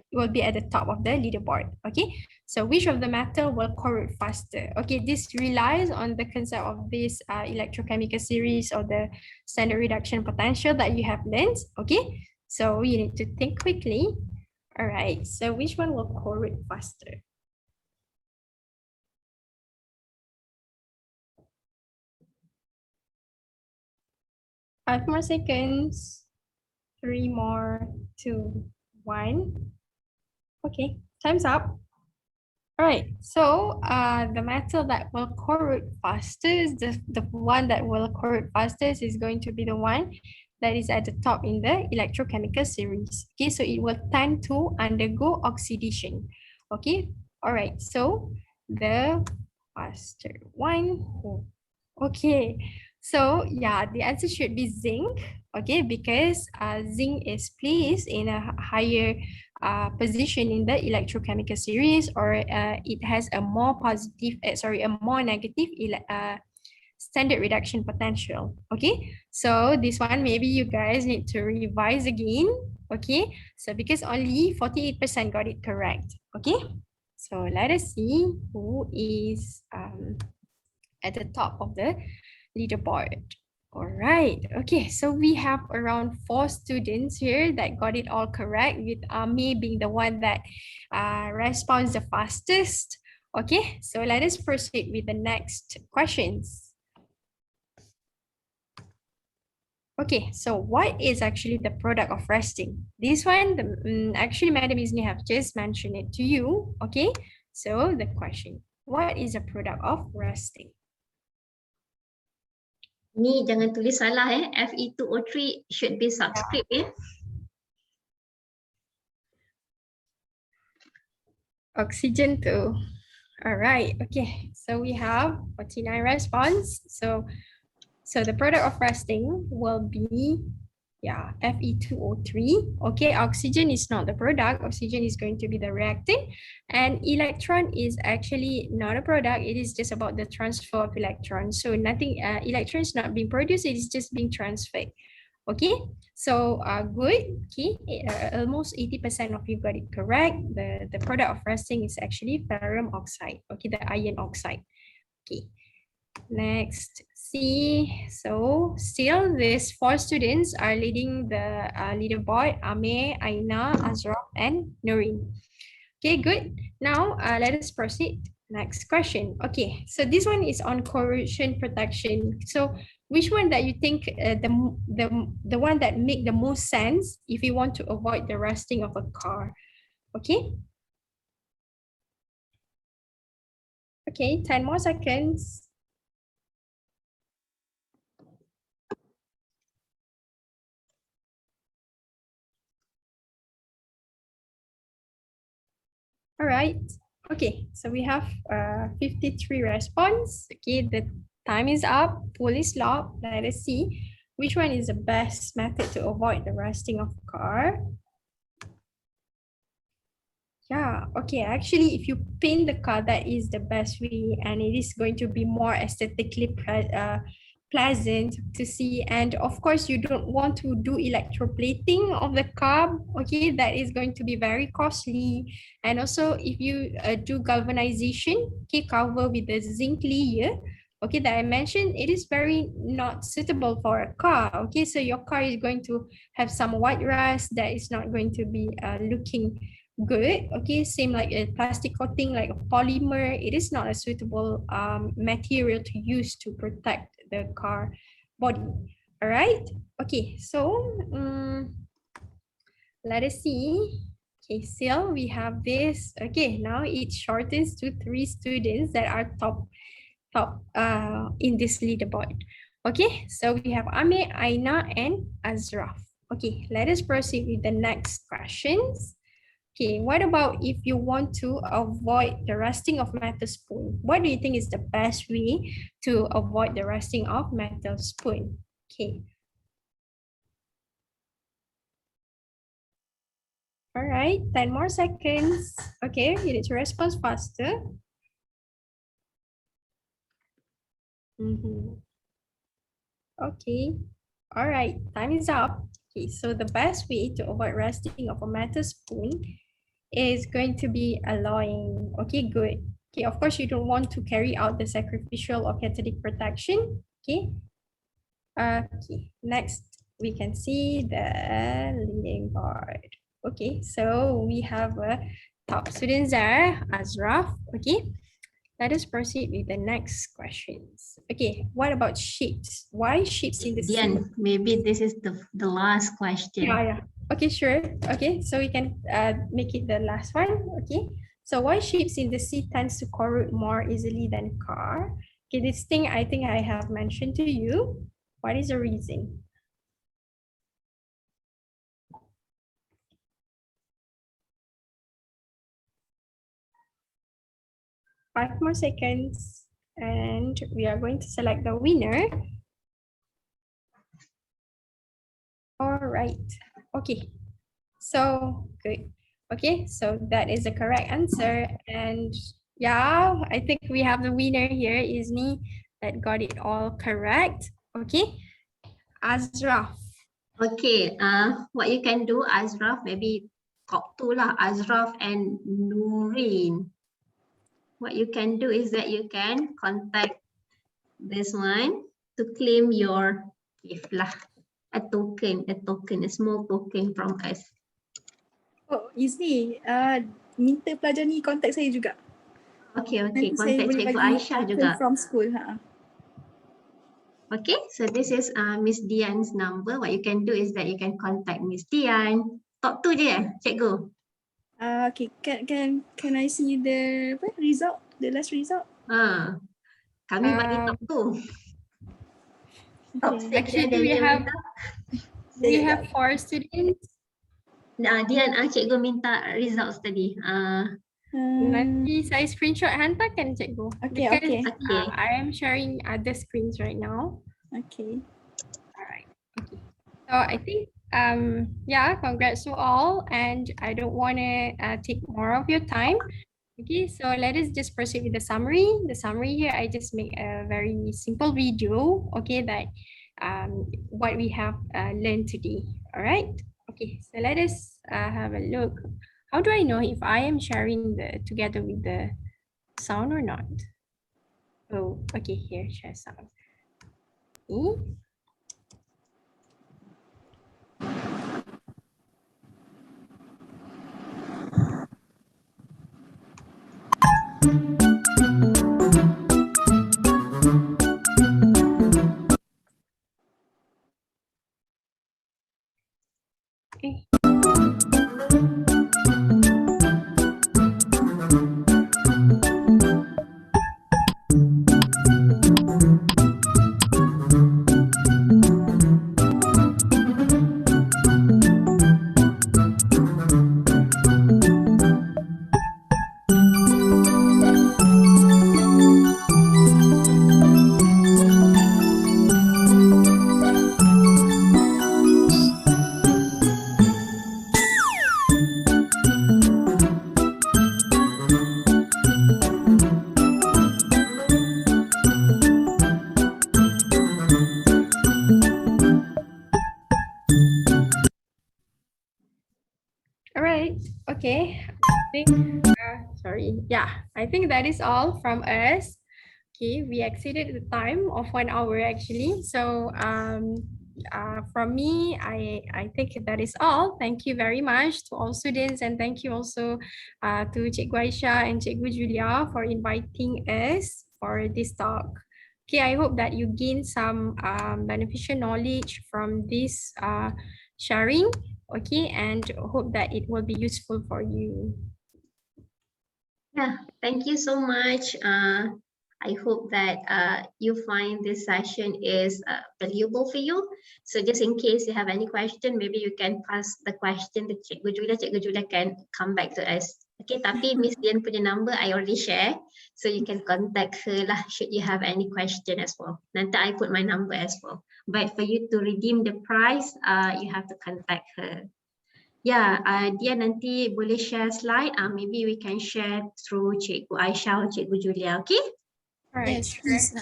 you will be at the top of the leaderboard. Okay, so which of the metal will corrode faster? Okay, this relies on the concept of this electrochemical series or the standard reduction potential that you have learned. Okay, so you need to think quickly. All right, so which one will corrode faster? Five more seconds. 3 more, 2, 1. Okay, time's up. All right, so the metal that will corrode fastest, the one that will corrode fastest is going to be the one that is at the top in the electrochemical series. Okay, so it will tend to undergo oxidation. Okay, all right, so the faster one. Okay, so yeah, the answer should be zinc. Okay, because zinc is placed in a higher position in the electrochemical series, or it has a more positive, a more negative standard reduction potential. Okay, so this one maybe you guys need to revise again. Okay, so because only 48% got it correct. Okay, so let us see who is at the top of the leaderboard. All right, okay, so we have around 4 students here that got it all correct, with me being the one that responds the fastest. Okay, so let us proceed with the next questions. Okay, so what is actually the product of rusting? This one, actually Madam Izni have just mentioned it to you. Okay, so the question, what is a product of rusting? Ni jangan tulis salah Fe2O3 should be subscript Oxygen too. All right, okay. So we have 49 response. So the product of rusting will be, yeah, Fe2O3. Okay, oxygen is not the product. Oxygen is going to be the reactant. And electron is actually not a product. It is just about the transfer of electrons. So nothing, electron is not being produced. It is just being transferred. Okay, so good. Okay, almost 80% of you got it correct. The product of rusting is actually ferrum oxide. Okay, the iron oxide. Okay, next. See, so still these 4 students are leading the leaderboard: Amir, Aina, Azra, and Nurul. Okay, good. Now let us proceed. Next question. Okay, so this one is on corrosion protection. So which one that you think the one that make the most sense if you want to avoid the rusting of a car? Okay. Okay, 10 more seconds. All right. Okay, so we have 53 response. Okay, the time is up. Poll is locked. Let us see which one is the best method to avoid the rusting of car. Yeah, okay. Actually, if you paint the car, that is the best way, and it is going to be more aesthetically pleasant to see. And of course, you don't want to do electroplating of the car. Okay, that is going to be very costly. And also, if you do galvanization, okay, cover with the zinc layer, okay, that I mentioned, it is very not suitable for a car. Okay, so your car is going to have some white rust that is not going to be looking good. Okay, same like a plastic coating, like a polymer, it is not a suitable material to use to protect the car body. All right, okay, so let us see. Okay, still we have this. Okay, now it shortens to 3 students that are top in this leaderboard. Okay, so we have Amir, Aina, and Azraf. Okay, let us proceed with the next questions. Okay, what about if you want to avoid the rusting of metal spoon? What do you think is the best way to avoid the rusting of metal spoon? Okay. All right, 10 more seconds. Okay, you need to respond faster. Okay, all right, time is up. Okay, so the best way to avoid rusting of a metal spoon is going to be alloying. Okay, good. Okay, of course, you don't want to carry out the sacrificial or cathodic protection. Okay. Okay, next we can see the leading board. Okay, so we have a top students there, Azraf. Okay, let us proceed with the next questions. Okay, what about ships? Why ships in the sea? Diyan, maybe this is the last question. Yeah. Okay, sure. Okay, so we can make it the last one. Okay, so why ships in the sea tends to corrode more easily than car? Okay, this thing I think I have mentioned to you. What is the reason? Five more seconds, and we are going to select the winner. All right. Okay. So good. Okay, so that is the correct answer. And yeah, I think we have the winner here, Izni, that got it all correct. Okay, Azraf. Okay, what you can do, Azraf, maybe top two lah, Azraf and Nurin. What you can do is that you can contact this one to claim your gift lah. A token, a small token from us. Oh, Izni, minta pelajar ni contact saya juga. Okay, Nanti saya contact boleh Cikgu bagi Aisyah token juga. from school. Okay, so this is Miss Diyan's number. What you can do is that you can contact Miss Diyan. Top 2 je, Cikgu? Okay, can I see the result, the last result? Kami bagi top 2. Top 6 Actually, we have 4 students. Diyan, Cikgu minta results tadi. Nanti saya screenshot hantarkan cikgu. Okay, Because, okay. I am sharing other screens right now. Okay. All right. Okay. So I think yeah, congrats to all, and I don't want to take more of your time. Okay, so let us just proceed with the summary. The summary here, I just make a very simple video. Okay, that what we have learned today. All right. Okay, so let us have a look. How do I know if I am sharing together with the sound or not? Oh, okay, here, share sound. Okay. Okay. Okay, I think, sorry. Yeah, I think that is all from us. Okay, we exceeded the time of 1 hour actually. So from me, I think that is all. Thank you very much to all students, and thank you also to Cikgu Aisha and Cikgu Julia for inviting us for this talk. Okay, I hope that you gain some beneficial knowledge from this sharing. Okay, and hope that it will be useful for you. Yeah, thank you so much. I hope that you find this session is valuable for you. So just in case you have any question, maybe you can pass the question to Cikgu Julia. Cikgu Julia can come back to us. Okay, tapi Miss Diyan punya number I already share. So you can contact her lah should you have any question as well. Nanti I put my number as well. But for you to redeem the prize, you have to contact her. Ya, dia nanti boleh share slide. Maybe we can share through Cikgu Aisha or Cikgu Julia, okay? Alright, Yes, please.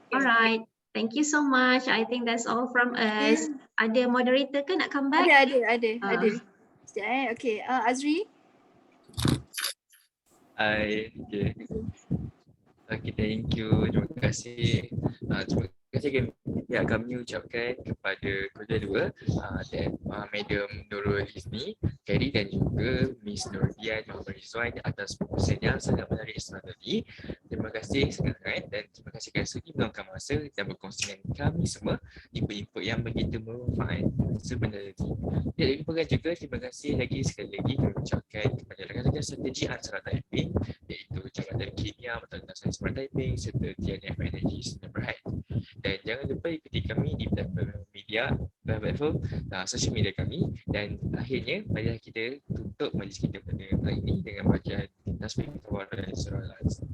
Alright, thank you so much. I think that's all from us. Ada moderator ke nak come back? Ada. Sekejap Okay, Azri. Hai, okay. Okay, thank you. Terima kasih. Terima kasih kami ucapkan kepada kedua-dua dan Madam Nurul Izni, Kairi dan juga Miss Diyan dan Ridzuan atas perkongsian yang sangat menarik semalam tadi. Terima kasih sangat dan terima kasih kerana sudi meluangkan masa dan berkongsi dengan kami semua input-input yang begitu bermanfaat sebenarnya. Dan lupakan juga terima kasih lagi sekali lagi kami ucapkan kepada rakan-rakan strategi ANSARA Taiping iaitu Jabatan Kimia, Matematika Sains Taiping serta Diyan Energy Sdn Bhd. Dan jangan lupa ikuti kami di platform media, social media kami. Dan akhirnya, marilah kita tutup majlis kita pada hari ini dengan bacaan tasbih tawaran surah Al-Asr.